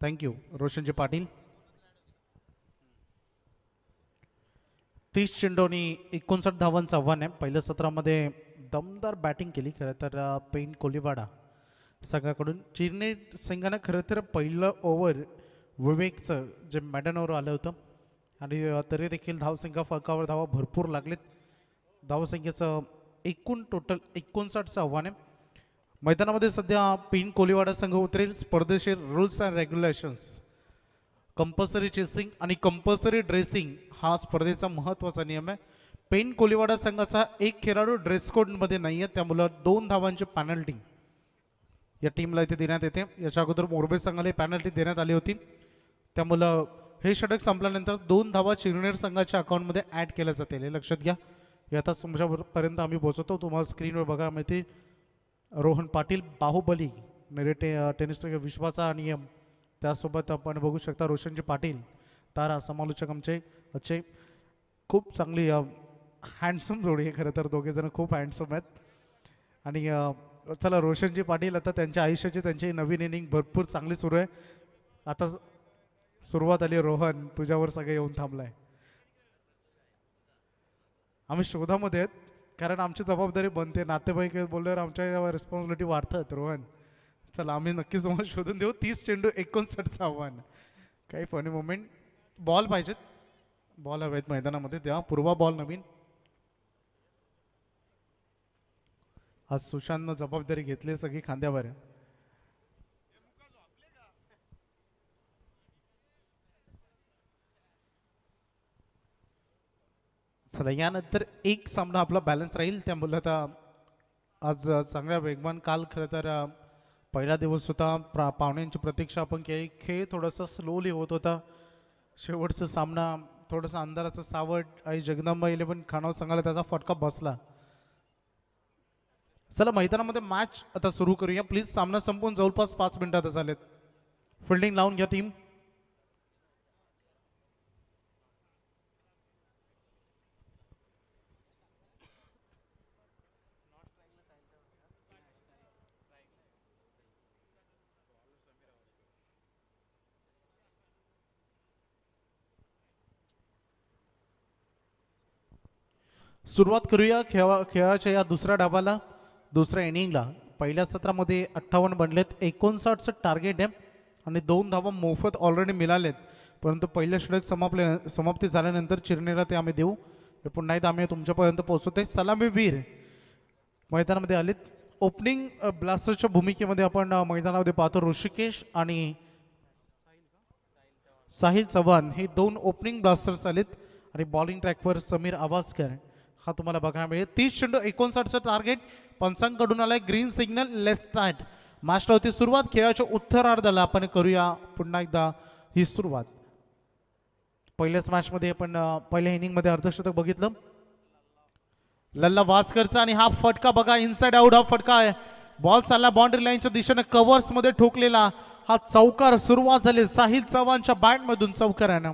थँक्यू रोशनजी पाटील. 30 चेंडू आणि 59 धावांचं आव्हान आहे. पहिल्या सत्रामध्ये दमदार बॅटिंग केली खरं तर पेन कोलिवाडा संघाकडून. चिरनेर संघानं खरं तर पहिलं ओव्हर विवेकचं जे मॅडन ओव्हर आलं होतं आणि तरी देखील धावसंख्या फलकावर धावा भरपूर लागलेत. धावसंख्येचं एकूण टोटल 59चं आव्हान आहे. मैदानामध्ये सध्या पेन कोलिवाडा संघ उतरेल. स्पर्धेशीर rules and regulations, compulsory chasing आणि कंपल्सरी ड्रेसिंग हा स्पर्धेचा महत्त्वाचा नियम आहे. पेन कोलिवाडा संघाचा एक खेळाडू ड्रेस कोडमध्ये नाही आहे, त्यामुळं 2 धावांची पॅनल्टी या टीमला इथे देण्यात येते. याच्या अगोदर मोरबे संघाला पॅनल्टी देण्यात आली होती, त्यामुळं हे षटक संपल्यानंतर 2 धावा चिरनेर संघाच्या अकाउंटमध्ये ॲड केल्या जातील. हे लक्षात घ्या. याचा तुमच्यापर्यंत आम्ही पोहोचवतो. तुम्हाला स्क्रीनवर बघा मिळते रोहन पाटील बाहुबली टेनिस विश्वाचा नियम. त्यासोबत आपण बघू शकता रोशनजी पाटील तारा समालोचक आमचे अच्छे. खूप चांगली हँडसम जोडी आहे खरं तर. दोघेजण खूप हँडसम आहेत. आणि चला रोशनजी पाटील आता त्यांच्या आयुष्याची त्यांची नवीन इनिंग भरपूर चांगली सुरू आहे. आता सुरुवात आली. रोहन तुझ्यावर सगळे येऊन थांबलाय. आम्ही शोधामध्ये आहेत कारण आमची जबाबदारी बनते. नातेवाईक बोलल्यावर आमच्या रिस्पॉन्सिबिलिटी वाढतात. रोहन चला आम्ही नक्कीच तुम्हाला शोधून देऊ. 30 चेंडू 59चं आव्हान. काही फनी मोमेंट. बॉल पाहिजेत, बॉल हवेत मैदानामध्ये. तेव्हा पूर्वा बॉल नवीन. आज सुशांतनं जबाबदारी घेतली सगळी खांद्यावर. चला यानंतर एक सामना आपला बॅलन्स राहील. त्यामुळे आता आज चांगल्या वेगवान. काल खरं तर पहिला दिवस होता. पाहुण्यांची प्रतीक्षा आपण केली. खेळ थोडासा स्लोली होत होता. शेवटचा सामना थोडासा अंधाराचं सावट आणि जगदंबा 11 खानाव संघाला त्याचा फटका बसला. चला मैदानामध्ये मॅच आता सुरू करूया प्लीज. सामना संपून जवळपास 5 मिनिटात झालेत. फिल्डिंग लावून घ्या टीम. सुरुवात करूया खेळाच्या या दुसऱ्या डावाला, दुसऱ्या इनिंगला. पहिल्या सत्रामध्ये 58 बनलेत, 59चं टार्गेट आहे आणि 2 धावा मोफत ऑलरेडी मिळालेत. परंतु पहिलं षटक समाप्ती झाल्यानंतर चिरनेला ते आम्ही देऊ. हे पुन्हा एकदा आम्ही तुमच्यापर्यंत पोहोचवते. सलामीवीर मैदानामध्ये आलेत. ओपनिंग ब्लास्टरच्या भूमिकेमध्ये आपण मैदानामध्ये पाहतो ऋषिकेश आणि साहिल चव्हाण हे 2 ओपनिंग ब्लास्टर्स आलेत आणि बॉलिंग ट्रॅकवर समीर आवाजकर हा तुम्हाला बघायला मिळेल. 30 चेंडू 59चं टार्गेट पंचांकडून आलाय. Green signal left start. मॅचला होती सुरुवात. खेळाच्या उत्तरार्धाला आपण करूया पुन्हा एकदा ही सुरुवात. पहिल्याच मॅचमध्ये आपण पहिल्या इनिंगमध्ये अर्धशतक बघितलं लल्ला वास्करचा आणि हा फटका बघा इनसाइड आउट. हा फटका आहे. बॉल चालला बाउंड्री लाईनच्या दिशेने कव्हर्स मध्ये ठोकलेला हा चौकार. सुरुवात झाली साहिल चव्हाणच्या बॅट मधून चौकारानं.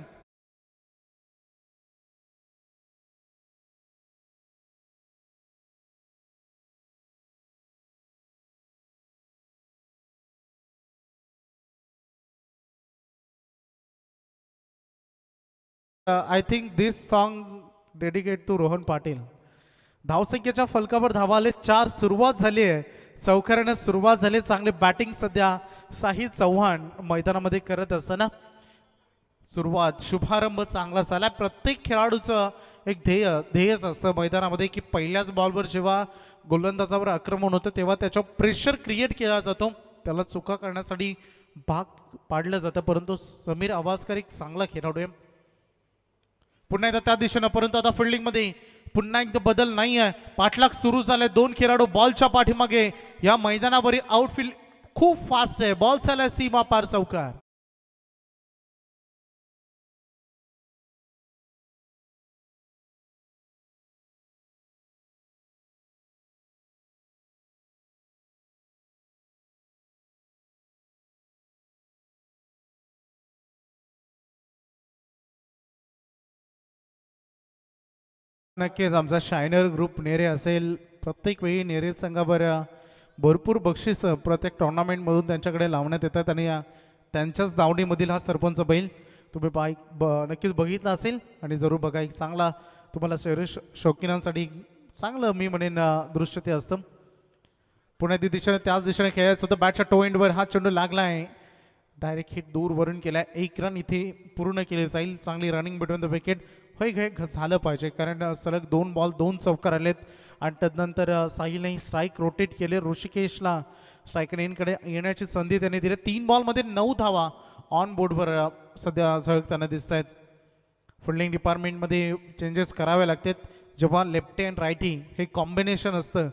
I think this song dedicate to Rohan Patil. धावसंख्येच्या फलकावर धावा आले 4. सुरुवात झाली आहे चौकारानं सुरुवात झाली. चांगली बॅटिंग सध्या साहिल चव्हाण मैदानामध्ये करत सुरुवात शुभारंभ चांगला झाला. प्रत्येक खेळाडूचं एक ध्येयच असतं मैदानामध्ये की पहिल्याच बॉलवर जेव्हा गोलंदाजावर आक्रमण होतं तेव्हा त्याच्यावर प्रेशर क्रिएट केला जातो, त्याला चुका करण्यासाठी भाग पाडलं जातं. परंतु समीर आवाजकर एक चांगला खेळाडू आहे. पुन्हा एकदा त्या दिशेनं, परंतु आता फिल्डिंगमध्ये पुन्हा एकदा बदल नाही आहे. पाठलाग सुरू झाले. 2 खेळाडू बॉलच्या पाठीमागे. या मैदानावरील आउटफील्ड खूप फास्ट आहे. बॉल झालाय सीमा पार चौकार. नक्कीच आमचा शायनर ग्रुप नेरे असेल. प्रत्येक वेळी नेरे संघावर भरपूर बक्षीस प्रत्येक टुर्नामेंटमधून त्यांच्याकडे लावण्यात येतात आणि त्यांच्याच दावणीमधील हा सरपंच बैल तुम्ही नक्कीच बघितला असेल आणि जरूर बघा. एक चांगला तुम्हाला शहर शौकीनांसाठी चांगलं मी म्हणेन दृश्य ते असतं. पुन्हा ती दिशेने त्याच दिशेने खेळायचं होतं. बॅटच्या टो एंडवर हा चेंडू लागला आहे. डायरेक्ट हिट दूर वरून केलाय. 1 रन इथे पूर्ण केले जाईल. चांगली रनिंग बिटवीन द विकेट होय झालं पाहिजे कारण सलग 2 बॉल 2 चौकार आलेत आणि त्यानंतर साहिलने स्ट्राईक रोटेट केले. ऋषिकेशला स्ट्राईक रेनकडे येण्याची संधी त्यांनी दिली. 3 बॉलमध्ये 9 धावा ऑन बोर्डवर सध्या झळकताना दिसत आहेत. फिल्डिंग डिपार्टमेंटमध्ये चेंजेस करावे लागतात. जेव्हा लेफ्टी अँड राईटी हे कॉम्बिनेशन असतं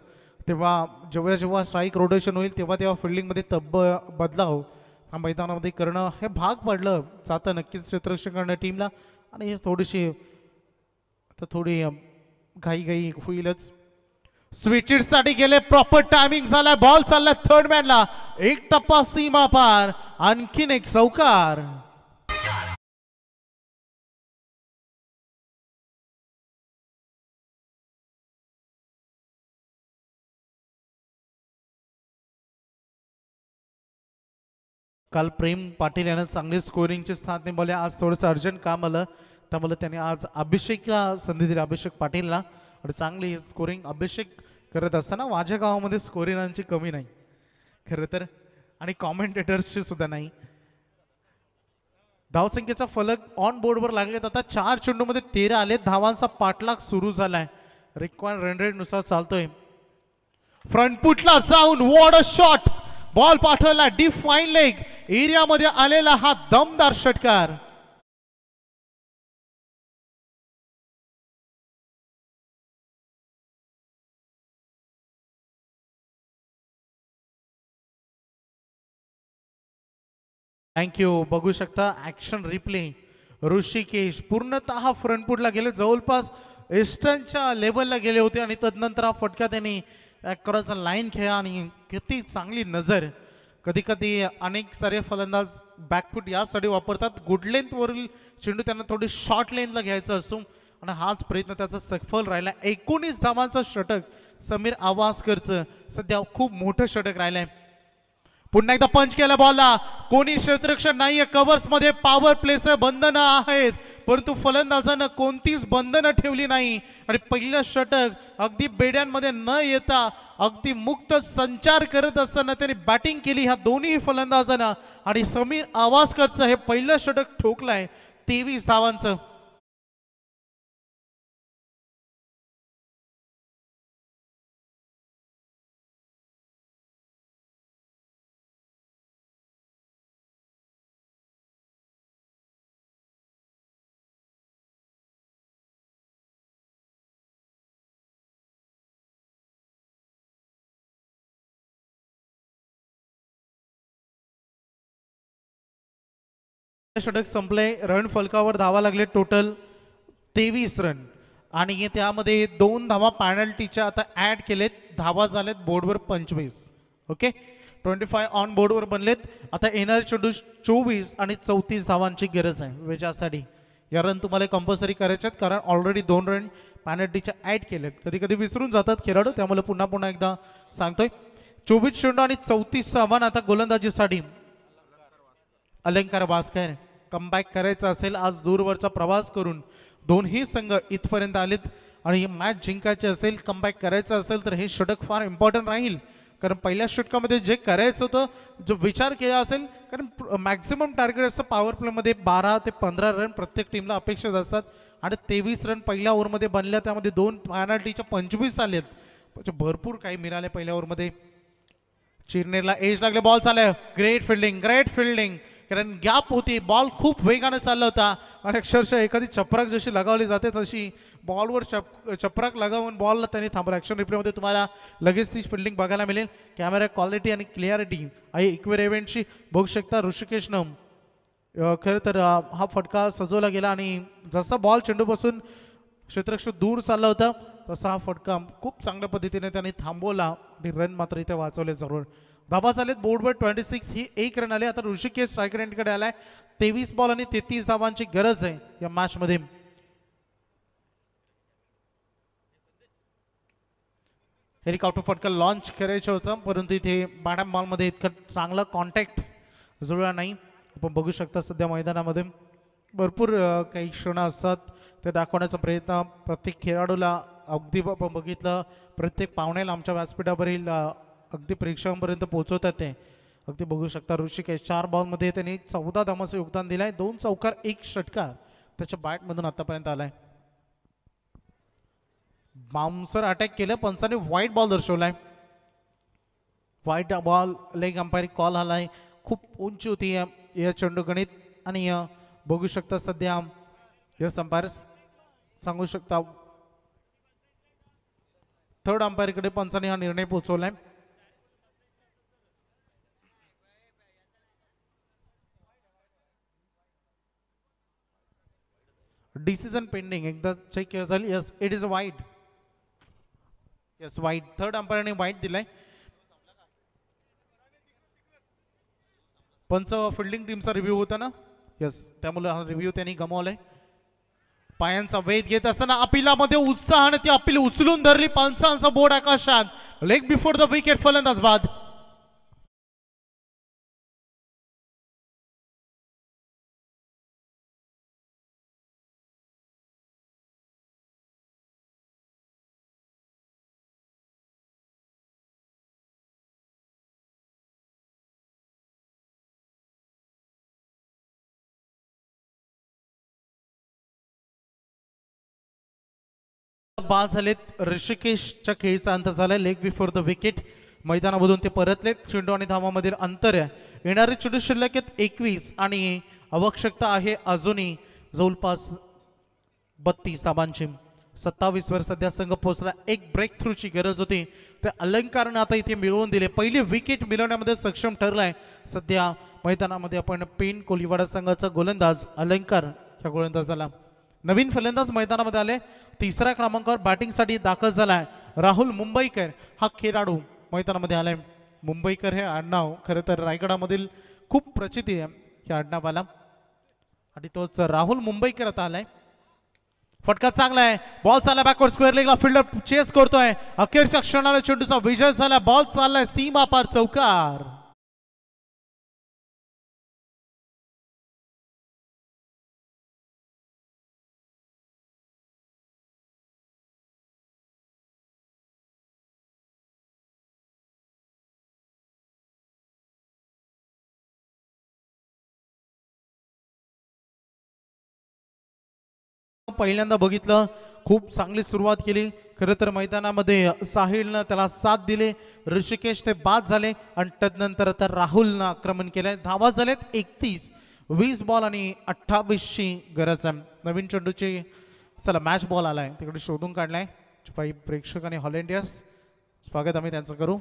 तेव्हा जेव्हा स्ट्राईक रोटेशन होईल तेव्हा फिल्डिंगमध्ये बदलाव हा मैदानामध्ये करणं हे भाग पडलं जातं नक्कीच क्षेत्ररक्षण टीमला. आणि ही थोडीशी घाई होईलच. स्विचिटसाठी गेले. प्रॉपर टायमिंग झालाय. बॉल चाललाय थर्ड मॅनला. 1 टप्पा सीमा पार. आणखीन एक चौकार. काल प्रेम पाटील यांना चांगली स्कोरिंगची स्थान बोलले. आज थोडंसं अर्जंट काम आलं त्यामुळे त्याने आज अभिषेकला संधी दिली. अभिषेक पाटीलला आणि चांगली स्कोरिंग अभिषेक करत असताना माझ्या गावामध्ये स्कोरिंगांची कमी नाही खरं तर आणि कॉमेंटेटर्सची सुद्धा नाही. धावसंख्येचा फलक ऑन बोर्डवर लागलेत. आता 4 चेंडूमध्ये 13 आलेत. धावांचा पाठलाग सुरू झालाय. रिक्वायर्ड रन रेट नुसार चालतोय. फ्रंट फुटला जाऊन वॉट अ शॉट. बॉल पाठवला डीप फाईन लेग एरियामध्ये आलेला हा दमदार षटकार. थँक्यू. बघू शकता ऍक्शन रिप्ले. ऋषिकेश पूर्णतः फ्रंट फुटला गेले. जवळपास ईस्टर्नच्या लेवलला गेले होते आणि तदनंतर हा फटका त्यांनी करायचा लाईन खेळा आणि किती चांगली नजर. कधी कधी अनेक सारे फलंदाज बॅकफूट यासाठी वापरतात. गुड लेंथवरील चेंडू त्यांना थोडी शॉर्ट लेंथला घ्यायचं असतो आणि हाच प्रयत्न त्याचा सफल राहिला. 19 धावांचं षटक समीर आवासकरचं सध्या खूप मोठं षटक राहिलंय. पुन्हा एकदा पंच केला बॉलला, कोणी क्षेत्ररक्षण नाहीये, कव्हर्स मध्ये पॉवर प्लेचे बंधनं आहेत, परंतु फलंदाजानं कोणतीच बंधनं ठेवली नाही आणि पहिलं षटक अगदी बेड्यांमध्ये न येता अगदी मुक्त संचार करत असताना त्यांनी बॅटिंग केली ह्या दोन्ही फलंदाजांना आणि समीर आवासकरचं हे पहिलं षटक ठोकलंय 23 धावांचं. षटक संपले, रन फलकावर धावा लागले टोटल 23 रन आणि त्यामध्ये 2 धावा पॅनल्टीच्या आता ऍड केलेत, धावा झालेत बोर्डवर 25. ओके, 25 ऑन बोर्डवर बनलेत. आता येणारे चेंडू 24 आणि 34 धावांची गरज आहे वेजासाठी. या रन तुम्हाला कंपल्सरी करायचे आहेत कारण ऑलरेडी 2 रन पॅनल्टीच्या ऍड केलेत. कधी कधी विसरून जातात खेळाडू, त्यामुळे पुन्हा एकदा सांगतोय. 24 चेंडू आणि 34 आव्हान आता गोलंदाजीसाठी. अलंकार वास्कर कमबॅक करायचा असेल, आज दूरवरचा प्रवास करून दोन्ही संघ इथपर्यंत आलेत आणि मॅच जिंकायची असेल, कमबॅक करायचं असेल तर हे षटक फार इम्पॉर्टंट राहील. कारण पहिल्या षटकामध्ये जे करायचं होतं, जो विचार केला असेल, कारण मॅक्झिमम टार्गेट असतं पॉवर प्लेमध्ये 12 ते 15 रन प्रत्येक टीमला अपेक्षित असतात आणि 23 रन पहिल्या ओव्हरमध्ये बनल्या, त्यामध्ये 2 पॅनल्टीच्या 25 आलेत, म्हणजे भरपूर काही मिळाले पहिल्या ओव्हरमध्ये. चिरनेरला एज लागले, बॉल चाललाय, ग्रेट फिल्डिंग कारण गॅप होती, बॉल खूप वेगाने चालला होता आणि अक्षरशः एखादी चपराक जशी लगावली जाते तशी बॉलवर चपराक लगावून बॉलला त्यांनी थांबवलं. ॲक्शन रिप्लेमध्ये तुम्हाला लगेच ती फिल्डिंग बघायला मिळेल. कॅमेरा क्वालिटी आणि क्लिअरिटी आहे इक्वेर इव्हेंटची बघू शकता. ऋषिकेशनं खरं तर हा फटका सजवला गेला आणि जसा बॉल चेंडूपासून क्षेत्ररक्षक दूर चालला होता तसा हा फटका खूप चांगल्या पद्धतीने त्यांनी थांबवला आणि रन मात्र इथे वाचवले जरूर. धावा झालेत बोर्डवर 26, ही 1 रन आले. आता ऋषिकेश स्ट्रायकर एंडकडे आलाय. 23 बॉल आणि 33 धावांची गरज आहे या मॅच मध्ये. हेलिकॉप्टर फटका लॉन्च करायचं होतं परंतु इथे बॅटम बॉल मध्ये इतकं चांगला कॉन्टॅक्ट जुळला नाही. आपण बघू शकता सध्या मैदानामध्ये भरपूर काही क्षण असतात ते दाखवण्याचा प्रयत्न प्रत्येक खेळाडूला, अगदी आपण बघितलं प्रत्येक पाहुण्याला आमच्या व्यासपीठावरील अगदी प्रेक्षकांपर्यंत पोहोचवतात ते. अगदी बघू शकता ऋषिकेश 4 बॉलमध्ये त्यांनी 14 धावांचं योगदान दिलंय, 2 चौकार 1 षटकार त्याच्या बॅटमधून आतापर्यंत आलाय. बाउन्सर अटॅक केलं, पंचाने व्हाईट बॉल दर्शवलाय. White ball leg umpiring call आलाय. खूप उंच होती या चेंडू गणित आणि बघू शकता सध्या यस अंपायर सांगू शकता थर्ड अंपायरकडे पंचाने हा निर्णय पोहोचवलाय. डिसिजन पेंडिंग, एकदा चेक केलं जाईल. Yes it is a wide, yes wide. Third अंपायरने वाईड दिलाय. पंच फिल्डिंग टीमचा रिव्ह्यू होता ना, यस त्यामुळे हा रिव्ह्यू त्यांनी गमावलाय. पायांचा वेध घेत असताना अपिलामध्ये उत्साहाने ती अपील उचलून धरली. पंचांचा बोर्ड आकाशात. लेग बिफोर द विकेट, फलंदाज बाद. बाद झालेत. ऋषिकेशच्या खेळीचा अंत झालाय. Leg before the wicket. मैदानामधून ते परतलेत. चेंडू आणि धावामधील अंतर आहे. येणारे चेंडू शिल्लक आहेत 21 आणि आवश्यकता आहे अजूनही जवळपास 32 धावांची. 27 वर सध्या संघ पोहोचला. एक ब्रेक थ्रूची गरज होती, त्या अलंकारनं आता इथे मिळवून दिले. पहिली विकेट मिळवण्यामध्ये सक्षम ठरलाय. सध्या मैदानामध्ये आपण पेन कोलिवाडा संघाचा गोलंदाज अलंकार या गोलंदाजाला. नवीन फलंदाज मैदानामध्ये आले. 3ऱ्या क्रमांकावर बॅटिंगसाठी दाखल झालाय राहुल मुंबईकर हा खेळाडू मैदानामध्ये आलाय. मुंबईकर हे आडनाव खरं तर रायगडामधील खूप प्रचिती आहे या आडनावाला आणि तोच राहुल मुंबईकर आता आलाय. फटका चांगला आहे. बॉल चालला बॅकवर्ड स्क्वेअर लेगला. फिल्डर चेस करतोय. अखेरच्या क्षणाला चेंडूचा विजय झाला. बॉल चाललाय सीमा पार चौकार. पहिल्यांदा बघितलं, खूप चांगली सुरुवात केली. खरं तर मैदानामध्ये साहिलनं त्याला साथ दिले, ऋषिकेश ते बाद झाले आणि तदनंतर आता राहुलनं आक्रमण केलंय. धावा झालेत 31. 20 बॉल आणि 28ची गरज आहे. नवीन चेंडूची चला मॅच बॉल आलाय तिकडे शोधून काढलाय. काही प्रेक्षक आणि हॉलेंडियर्स स्वागत आम्ही त्यांचं करू,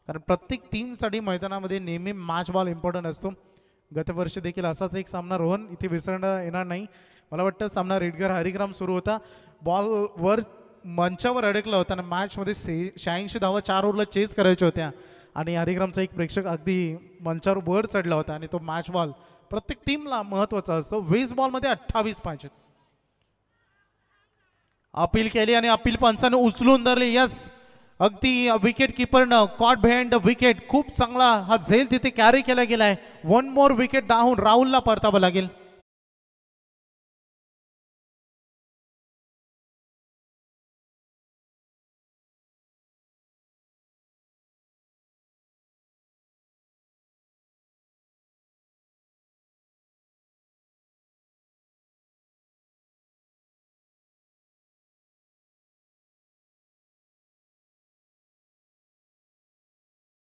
कारण प्रत्येक टीमसाठी मैदानामध्ये नेहमी मॅच बॉल इम्पॉर्टंट असतो. गतवर्षी देखील असाच एक सामना रोहन इथे विसरता येणार नाही. मला वाटतं सामना रेडगर हरिग्राम सुरू होता, बॉल वर मंचावर अडकला होता आणि मॅचमध्ये 86 धावा 4 ओव्हरला चेस करायच्या होत्या आणि हरिग्रामचा एक प्रेक्षक अगदी मंचावर वर चढला होता. आणि तो मॅच बॉल प्रत्येक टीमला महत्त्वाचा असतो. 20 बॉलमध्ये 28 पाहिजेत. अपील केली आणि अपील पंचाने उचलून धरले. यस, अगदी विकेट किपरनं कॉट बिहाइंड द विकेट खूप चांगला हा झेल तिथे कॅरी केला गेलाय. 1 मोर विकेट डाऊन, राहुलला परतावं लागेल.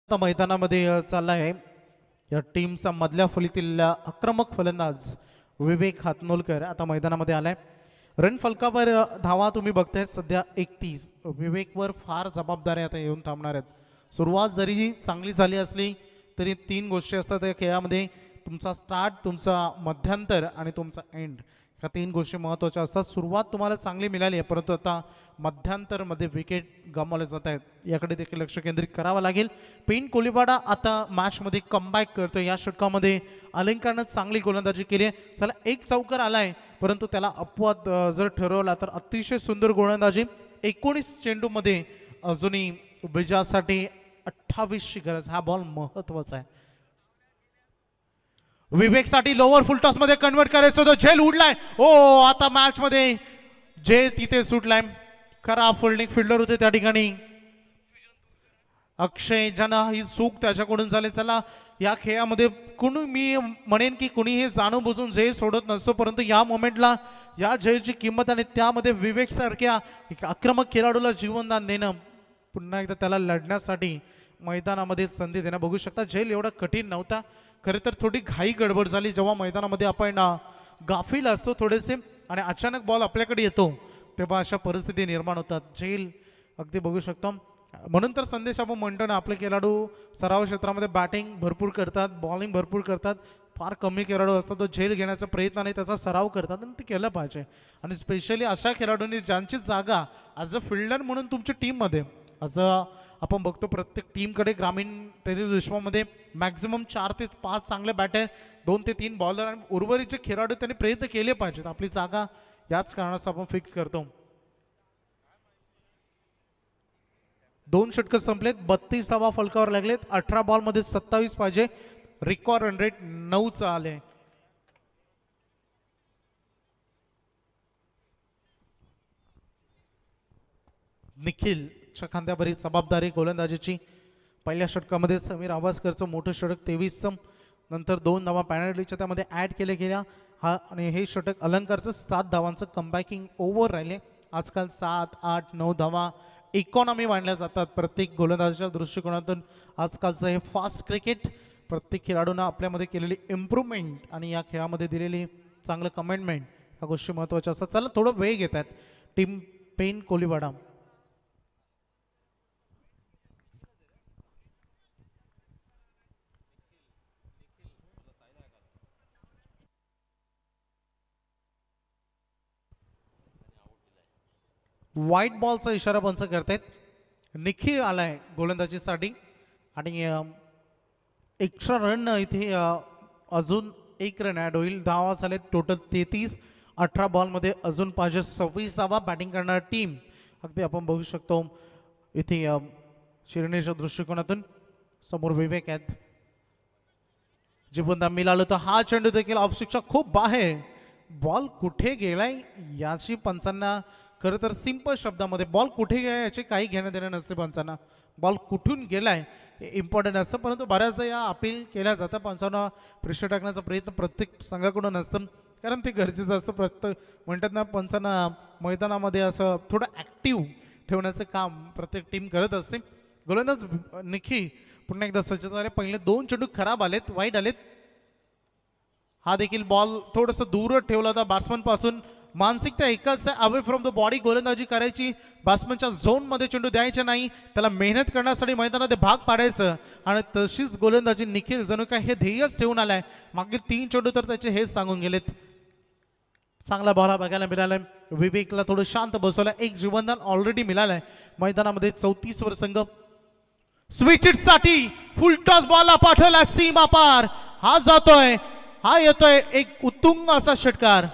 मैदानामध्ये चालला आहे या टीमचा मधल्या फलीतील आक्रमक फलंदाज विवेक हातनोलकर आता मैदानामध्ये आलाय. रन फलकावर धावा तुम्ही बघताय सध्या 31. विवेकवर फार जबाबदारी आता येऊन थांबणार आहेत. सुरुवात जरी चांगली झाली असली तरी 3 गोष्टी असतात या खेळामध्ये, तुमचा स्टार्ट, तुमचा मध्यांतर आणि तुमचा एंड. ह्या 3 गोष्टी महत्त्वाच्या असतात. सुरुवात तुम्हाला चांगली मिळाली आहे, परंतु आता मध्यांतरमध्ये विकेट गमावले जात आहेत, याकडे देखील लक्ष केंद्रित करावं लागेल. पेन कोलिवाडा आता मॅचमध्ये कमबॅक करतो. या षटकामध्ये अलंकारनं चांगली गोलंदाजी केली आहे. चला एक चौकार आलाय, परंतु त्याला अपवाद जर ठरवला तर अतिशय सुंदर गोलंदाजी. 19 चेंडूमध्ये अजूनही विजयासाठी 28ची गरज. हा बॉल महत्त्वाचा आहे. विवेकसाठी लोअर फुलटॉस मध्ये कन्वर्ट करायचं होतं, झेल उडलाय. ओ आता मॅच मध्ये जे तिथे सुटलाय. खराब फिल्डिंग फिल्डर होते त्या ठिकाणी अक्षय ज्यांना ही चूक त्याच्याकडून झाली. चला या खेळामध्ये कुणी, मी म्हणेन की कुणी हे जाणून बुजून झेल सोडत नसतो, परंतु या मोमेंटला या झेलची किंमत आणि त्यामध्ये विवेक सारख्या एक आक्रमक खेळाडूला जीवनदान देणं, पुन्हा एकदा त्याला लढण्यासाठी मैदानामध्ये संधी देणं. बघू शकता झेल एवढा कठीण नव्हता. खरे तर थोडी घाई गडबड झाली. जेव्हा मैदानामध्ये आपण गाफील असतो थोडेसे आणि अचानक बॉल आपल्याकडे येतो तेव्हा अशा परिस्थिती निर्माण होतात. झेल अगदी बघू शकतो. म्हणून तर संदेश आपण म्हणतो ना, आपले खेळाडू सराव क्षेत्रामध्ये बॅटिंग भरपूर करतात, बॉलिंग भरपूर करतात. फार कमी खेळाडू असतात तो झेल घेण्याचा प्रयत्न आणि त्याचा सराव करतात आणि ते केलं पाहिजे. आणि स्पेशली अशा खेळाडूंनी ज्यांची जागा ॲज अ फिल्डर म्हणून तुमच्या टीममध्ये, आपण बघतो प्रत्येक टीमकडे ग्रामीण टेनिस विश्वामध्ये मॅक्झिमम 4 ते 5 चांगले बॅटर, 2 ते 3 बॉलर आणि उर्वरितचे खेळाडू त्यांनी प्रयत्न केले पाहिजेत. आपली जागा याच कारणाचं आपण फिक्स करतो. 2 षटकं संपलेत, 32 धावा फलकावर लागलेत. 18 बॉलमध्ये 27 पाहिजे. रिकॉर्ड रन रेट 9चा आले. निखिल खांद्यावरील जबाबदारी गोलंदाजीची. पहिल्या षटकामध्ये समीर आवासकरचं मोठं षटक 23चं, नंतर 2 धावा पॅनल्टीच्या त्यामध्ये ॲड केल्या गेल्या. हा आणि हे षटक अलंकारचं 7 धावांचं कमबॅकिंग ओव्हर राहिले. आजकाल 7, 8, 9 धावा इकॉनॉमी मांडल्या जातात प्रत्येक गोलंदाजीच्या दृष्टिकोनातून. आजकालचं हे फास्ट क्रिकेट, प्रत्येक खेळाडूंना आपल्यामध्ये केलेली इम्प्रूव्हमेंट आणि या खेळामध्ये दिलेली चांगलं कमेंटमेंट, ह्या गोष्टी महत्त्वाच्या असतात. चला थोडं वेळ घेत आहेत टीम पेन कोलिवाडा. व्हाईट बॉलचा इशारा पंच करतायत. निखिल आलाय गोलंदाजीसाठी आणि एक्स्ट्रा रन इथे अजून 1 रन ॲड होईल. धावा झाले टोटल 33. 18 बॉलमध्ये अजून पाहिजे 26 धावा. बॅटिंग करणारी टीम अगदी आपण बघू शकतो इथे शिरणेच्या दृष्टिकोनातून. समोर विवेक आहेत. जीवनदान मिळालं तर हा चेंडू देखील ऑफस्टिकच्या खूप बाहेर. बॉल कुठे गेलाय याची पंचांना खरं तर सिंपल शब्दामध्ये बॉल कुठे गेला याचे काही घेणं देणं नसते पंचांना. बॉल कुठून गेलाय हे इम्पॉर्टंट असतं, परंतु बऱ्याचदा या अपील केल्या जातात. पंचांना प्रेशर टाकण्याचा प्रयत्न प्रत्येक संघाकडून असतं. कारण ते गरजेचं असतं. प्रत्येक म्हणतात ना पंचांना मैदानामध्ये असं थोडं ॲक्टिव्ह ठेवण्याचं काम प्रत्येक टीम करत असते. गोलंदाज निखी पुन्हा एकदा सज्ज झाले. पहिले 2 चेंडू खराब आलेत, वाईट आलेत. हा देखील बॉल थोडंसं दूर ठेवला होता बॅट्समन पासून. मानसिकता एकच आहे, अवे फ्रॉम द बॉडी गोलंदाजी करायची, बॅट्समनच्या झोनमध्ये चेंडू द्यायचे नाही, त्याला मेहनत करण्यासाठी मैदानात भाग पाडायचं आणि तशीच गोलंदाजी निखिल जणू काय हे ध्येयच ठेवून आलाय. मागील 3 चेंडू तर त्याचे हेच सांगून गेलेत. चांगला बॉल हा बघायला मिळालाय. विवेकला थोडं शांत बसवलं. एक जीवनदान ऑलरेडी मिळालंय मैदानामध्ये. 34 वर संघ स्विच इट साठी फुल टॉस बॉलला पाठवला सीमा पार. हा जातोय, हा येतोय एक उत्तुंग असा षटकार.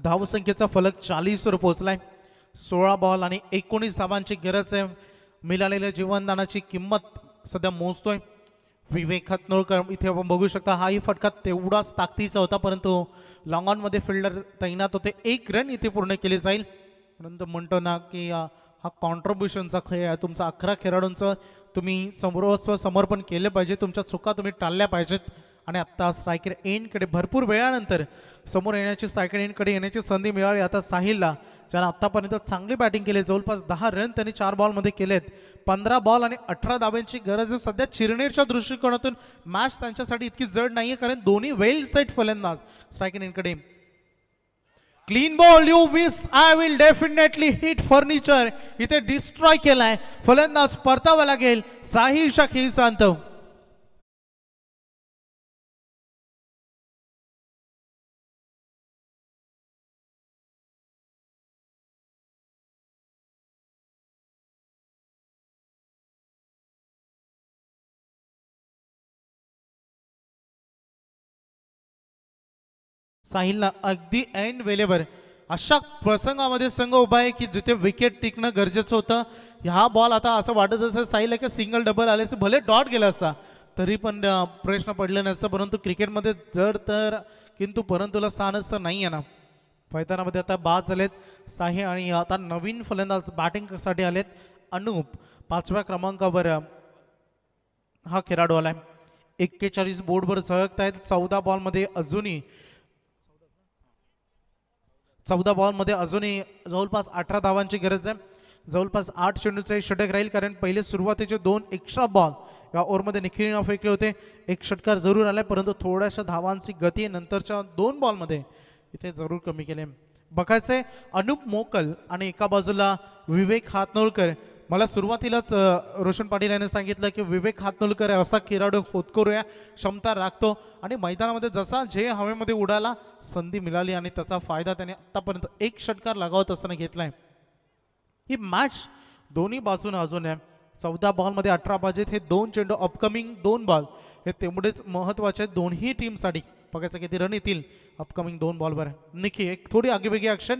धावसंख्येचा फलक 40 वर पोहोचलाय. 16 बॉल आणि 19 धावांची गरज आहे. मिळालेल्या जीवनदानाची किंमत सध्या मोजतोय विवेक हतनोळकर. इथे आपण बघू शकता हाही फटका तेवढाच ताकदीचा होता, परंतु लॉंग ऑन मध्ये फिल्डर तैनात होते. 1 रन इथे पूर्ण केले जाईल. परंतु म्हणतो ना की हा कॉन्ट्रीब्युशनचा खेळ आहे. तुमचा 11 खेळाडूंचं तुम्ही सर्वस्व समर्पण केलं पाहिजे. तुमच्या चुका तुम्ही टाळल्या पाहिजेत. आणि आत्ता स्ट्रायकर एंडकडे भरपूर वेळानंतर समोर येण्याची, स्ट्रायकर एंडकडे येण्याची संधी मिळाली आता साहिलला, ज्यानं आत्तापर्यंत चांगली बॅटिंग केली. जवळपास 10 रन त्यांनी 4 बॉलमध्ये केलेत. 15 बॉल आणि 18 धाब्यांची गरज आहे. सध्या चिरनेरच्या दृष्टिकोनातून मॅच त्यांच्यासाठी इतकी जड नाहीये, कारण दोन्ही वेल सेट फलंदाज स्ट्रायकर एंडकडे. क्लीन बॉल, यू विस I will definitely hit furniture. इथे डिस्ट्रॉय केलाय फलंदाज. परतावा लागेल साहिलच्या खेळीचा अंत. साहिलला अगदी ऐन वेळेवर अशा प्रसंगामध्ये संघ उभा आहे की जिथे विकेट टिकणं गरजेचं होतं. हा बॉल आता असं वाटत असं साहिल की सिंगल डबल आले असं, भले डॉट गेला असता तरी पण प्रश्न पडले नसतं. परंतु क्रिकेटमध्ये जर तर किंतु परंतुला स्थानच तर नाही आहे ना. मैदानामध्ये आता बाद झालेत साहिल आणि आता नवीन फलंदाज बॅटिंगसाठी आलेत. अनूप 5व्या क्रमांकावर हा खेळाडू आलाय. 41 बोर्डवर झळकत आहेत. 14 बॉलमध्ये अजूनही जवळपास 18 धावांची गरज आहे. जवळपास 8 चेंडूचे षटक राहील, कारण पहिले सुरुवातीचे 2 एक्स्ट्रा बॉल या ओव्हरमध्ये निखिलने फेकले होते. एक षटकार जरूर आलाय, परंतु थोड्याशा धावांची गती नंतरच्या 2 बॉलमध्ये इथे जरूर कमी केले. बघायचे अनूप मोकल आणि एका बाजूला विवेक हातनोळकर. मला सुरुवातीलाच रोशन पाटील यांनी सांगितलं की विवेक हातनोळकर असा खेळाडू होतकरूया, क्षमता राखतो आणि मैदानामध्ये जसा जे हवेमध्ये उडाला संधी मिळाली आणि त्याचा फायदा त्याने आतापर्यंत एक षटकार लगावत असताना घेतलाय. ही मॅच दोन्ही बाजूने अजून आहे. 14 बॉलमध्ये 18 पाहिजेत. हे 2 चेंडू अपकमिंग 2 बॉल हे तेवढेच महत्वाचे आहेत दोन्ही टीमसाठी. बघायचं किती रन येतील अपकमिंग 2 बॉलवर. निखी एक थोडी आगीवेगळी ॲक्शन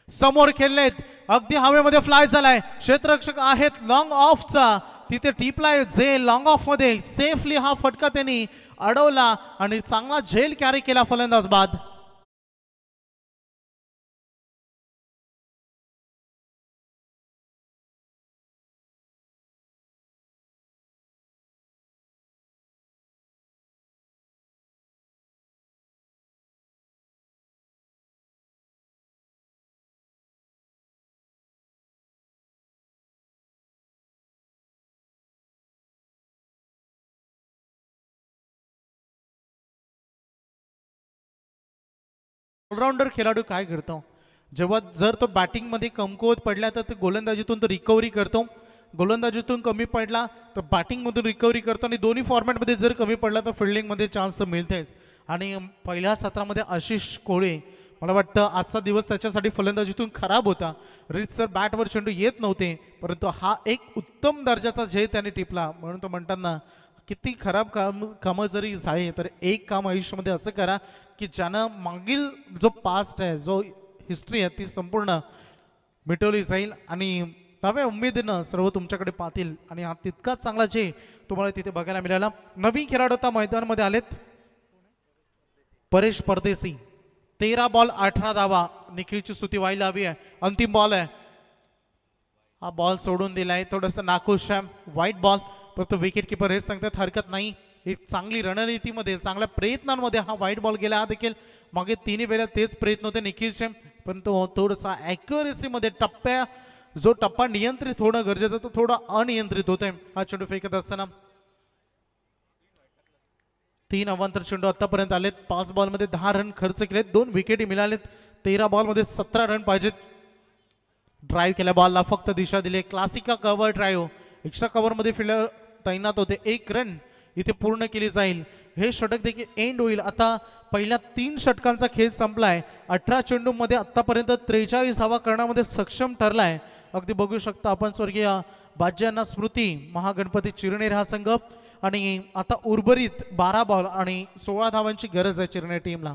समोर खेळलेत. अगदी हवेमध्ये फ्लाय झालाय. क्षेत्ररक्षक आहेत लॉंग ऑफचा, तिथे टिपलाय जे लॉंग ऑफ मध्ये सेफली हा फटका त्यांनी अडवला आणि चांगला झेल कॅरी केला फलंदाज बाद. ऑलराऊंडर खेळाडू काय करतो, जेव्हा जर तो बॅटिंगमध्ये कमकुवत पडला तर तो गोलंदाजीतून तो रिकव्हरी करतो. गोलंदाजीतून कमी पडला तर बॅटिंगमधून रिकव्हरी करतो आणि दोन्ही फॉर्मॅटमध्ये जर कमी पडला तर फिल्डिंगमध्ये चान्स तर मिळतेच. आणि पहिल्या सत्रामध्ये आशिष कोळे, मला वाटतं आजचा दिवस त्याच्यासाठी फलंदाजीतून खराब होता. रितसर बॅटवर चेंडू येत नव्हते, परंतु हा एक उत्तम दर्जाचा झेल त्याने टिपला. म्हणून तो म्हणतात ना, किती खराब कामं जरी झाली तर एक काम आयुष्यामध्ये असं करा की ज्यानं मागील जो पास्ट आहे, जो हिस्ट्री आहे ती संपूर्ण मिटवली जाईल. आणि नव्या उमेदीनं सर्व तुमच्याकडे पाहतील आणि हा तितकाच चांगला जे तुम्हाला तिथे बघायला मिळाला. नवीन खेळाडू आता मैदानामध्ये आलेत. परेश परदेसी. 13 बॉल 18 धावा. निखिलची स्तुती व्हायला हवी आहे. अंतिम बॉल आहे. हा बॉल सोडून दिलाय. थोडंसं नाखुश आहे. वाईट बॉल. परंतु विकेट किपर हेच सांगतात हरकत नाही. एक चांगली रणनीतीमध्ये चांगल्या प्रयत्नांमध्ये हा वाईट बॉल गेला. हा देखील मागे तिन्ही वेळा तेच प्रयत्न होते निखिलचे, परंतु थोडंसा ॲक्युरेसीमध्ये जो टप्पा नियंत्रित होणं गरजेचं तो थोडा अनियंत्रित होतोय. हा चेंडू फेकत असताना 3 अवांतर चेंडू आतापर्यंत आलेत. 5 बॉलमध्ये 10 रन खर्च केलेत. 2 विकेटी मिळालेत. 13 बॉलमध्ये 17 रन पाहिजेत. ड्राईव्ह केल्या बॉलला फक्त दिशा दिली. क्लासिका कव्हर ड्राईव्ह. एक्स्ट्रा कव्हरमध्ये फिल्डर तैनात होते. 1 रन इथे पूर्ण केली जाईल. हे षटक देखील एंड होईल. आता पहिल्या 3 षटकांचा खेळ संपलाय. 18 चेंडूमध्ये आतापर्यंत 43 धावा करण्यामध्ये सक्षम ठरलाय. अगदी बघू शकता आपण स्वर्गीय बाज्यांना स्मृती महागणपती चिरनेर हा संघ आणि आता उर्वरित 12 बॉल आणि 16 धावांची गरज आहे चिरनेर टीमला.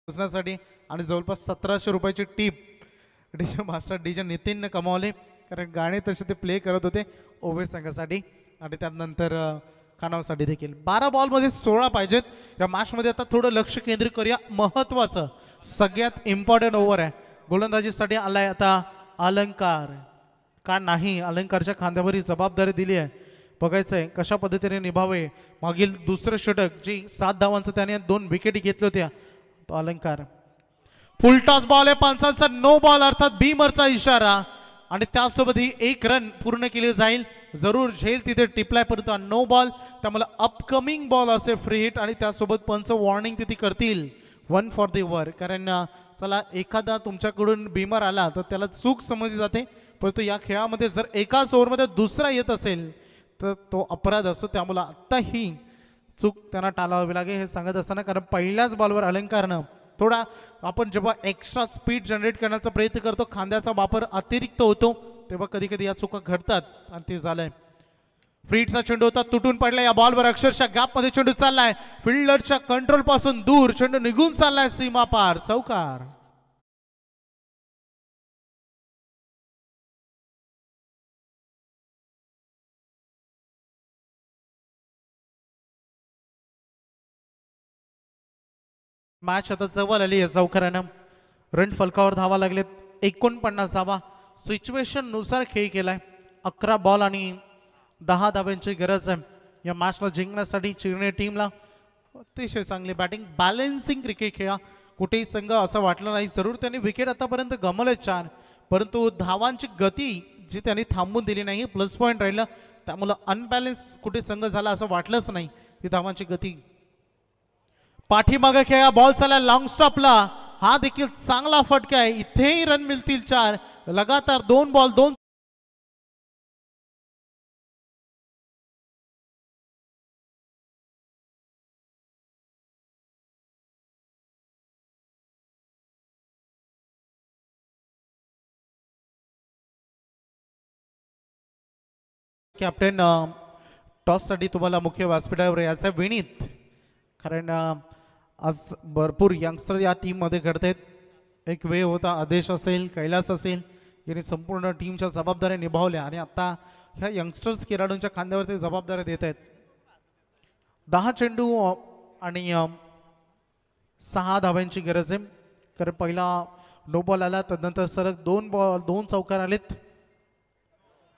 पोचण्यासाठी आणि जवळपास 1700 रुपयाची टीप डीजे मास्टर डीजे नितीनने कमावले, कारण गाणे तसे ते प्ले करत होते ओवे संघासाठी आणि त्यानंतर खानावसाठी देखील. 12 बॉलमध्ये 16 पाहिजेत या मॅचमध्ये. आता थोडं लक्ष केंद्रित करूया. महत्त्वाचं सगळ्यात इम्पॉर्टंट ओव्हर आहे. गोलंदाजीसाठी आलाय आता अलंकार. का नाही, अलंकारच्या खांद्यावर ही जबाबदारी दिली आहे. बघायचंय कशा पद्धतीने निभावे. मागील दुसरं षटक जी 7 धावांचं त्याने 2 विकेटी घेतल्या होत्या तो अलंकार. फुलटॉस बॉल आहे. पंचांचा नो बॉल अर्थात बीमरचा इशारा आणि त्यासोबत ही 1 रन पूर्ण केली जाईल. जरूर झेल तिथे टिपलाय परंतु नो बॉल, त्यामुळे अपकमिंग बॉल असे फ्री हिट आणि त्यासोबत पंच वॉर्निंग तिथे करतील 1 फॉर द ओव्हर. कारण चला एखादा तुमच्याकडून बीमर आला तर त्याला चूक समजली जाते, परंतु या खेळामध्ये जर एकाच ओव्हरमध्ये दुसरा येत असेल तर तो अपराध असतो. त्यामुळे आत्ता ही चूक त्यांना टाळावी लागेल हे सांगत असताना, कारण पहिल्याच बॉलवर अलंकारनं थोडा आपण जेव्हा एक्स्ट्रा स्पीड जनरेट करण्याचा प्रयत्न करतो खांद्याचा वापर अतिरिक्त होतो तेव्हा कधी कधी या चुका घडतात आणि ते झालंय. फ्रीटचा चेंडू होता तुटून पडला. या बॉलवर अक्षरशः गॅपमध्ये चेंडू चाललाय. फिल्डरच्या कंट्रोल पासून दूर चेंडू निघून चाललाय सीमा पार. चौकार. मॅच आता जवळ आली आहे. चौकारानं रन फलकावर धावा लागलेत. 49 धावा. सिच्युएशन नुसार खेळ केलाय. 11 बॉल आणि 10 धाव्यांची गरज आहे या मॅचला जिंकण्यासाठी. चिरणे टीमला अतिशय चांगली बॅटिंग, बॅलेन्सिंग क्रिकेट खेळा. कुठेही संघ असं वाटलं नाही. जरूर त्यांनी विकेट आतापर्यंत गमावले 4, परंतु धावांची गती जी त्यांनी थांबून दिली नाही प्लस पॉईंट राहिलं. त्यामुळं अनबॅलेन्स कुठे संघ झाला असं वाटलंच नाही. ही धावांची गती. पाठीमागे खेळा. बॉल चालला लॉंग स्टॉपला. हा देखील चांगला फटका आहे. इथेही रन मिळतील 4. लगातार 2 बॉल 2 कॅप्टन टॉससाठी तुम्हाला मुख्य व्यासपीठावर यायचं आहे विनीत, कारण आज भरपूर यंगस्टर या टीममध्ये घडतात. एक वेळ होता आदेश असेल, कैलास असेल, यांनी संपूर्ण टीमच्या जबाबदाऱ्या निभावल्या आणि आता ह्या यंगस्टर्स खेळाडूंच्या खांद्यावर ते जबाबदाऱ्या देत आहेत. 10 चेंडू आणि 6 धाव्यांची गरज आहे, कारण पहिला नो बॉल आला, तदनंतर सलग 2 बॉल 2 चौकार आलेत.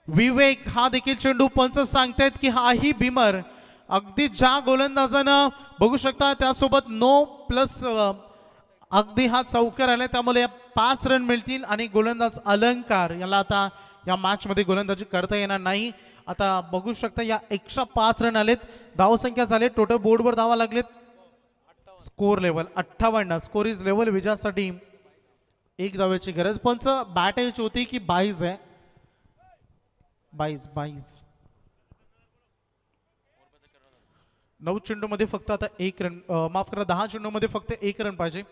विवेक हा देखील चेंडू पंच सांगतायत की हाही भीमर. अगदी ज्या गोलंदाजानं बघू शकता त्यासोबत नो प्लस अगदी हा चौकार आला, त्यामुळे 5 रन मिळतील आणि गोलंदाज अलंकार याला आता या मॅचमध्ये गोलंदाजी करता येणार नाही. आता बघू शकता या एक्स्ट्रा 5 रन आलेत, धावसंख्या झाले, टोटल बोर्डवर धावा लागलेत. Score level 58, score is level विजयासाठी 1 धावेची गरज. पंच बॅट एज होती की 22 आहे, 22. 9 चेंडूमध्ये फक्त आता 1 रन, माफ करा 10 चेंडूमध्ये फक्त 1 रन पाहिजे.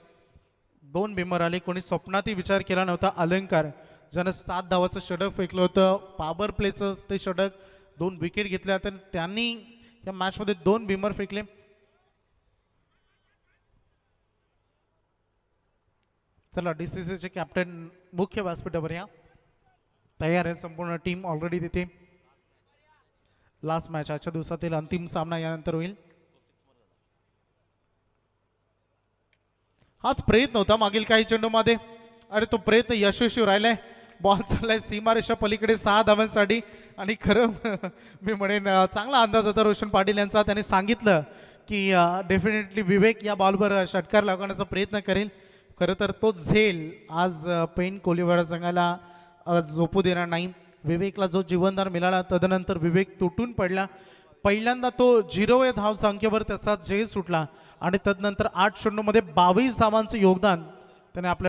2 बिमर आले, कोणी स्वप्नातही विचार केला नव्हता. अलंकार ज्यानं 7 धावाचं षटक फेकलं होतं, पॉवर प्लेचं ते षटक, 2 विकेट घेतल्या, तर त्यांनी या मॅचमध्ये 2 बिमर फेकले. चला DCCचे कॅप्टन मुख्य व्यासपीठावर या, तयार आहे संपूर्ण टीम ऑलरेडी तिथे. लास्ट मॅच आजच्या दिवसातील अंतिम सामना यानंतर होईल. हाच प्रयत्न होता मागील काही चेंडूमध्ये, अरे तो प्रयत्न यशस्वी राहिलाय. बॉल चाललाय सीमारेषा पलीकडे 6 धावांसाठी आणि खरं मी म्हणेन चांगला अंदाज होता रोशन पाटील यांचा. त्याने सांगितलं की डेफिनेटली विवेक या बॉलवर षटकार लागवण्याचा प्रयत्न करेल. खरं तर तो झेल आज पेन कोलिवाडा संघाला झोपू देणार नाही. विवेकला जो जीवनदान मिळाला, तदनंतर विवेक तुटून पडला. पहिल्यांदा तो 0 या धाव संख्येवर त्याचा झेल सुटला आणि तदनंतर 8 चेंडूमध्ये 22 धावांचं योगदान त्याने आपल्या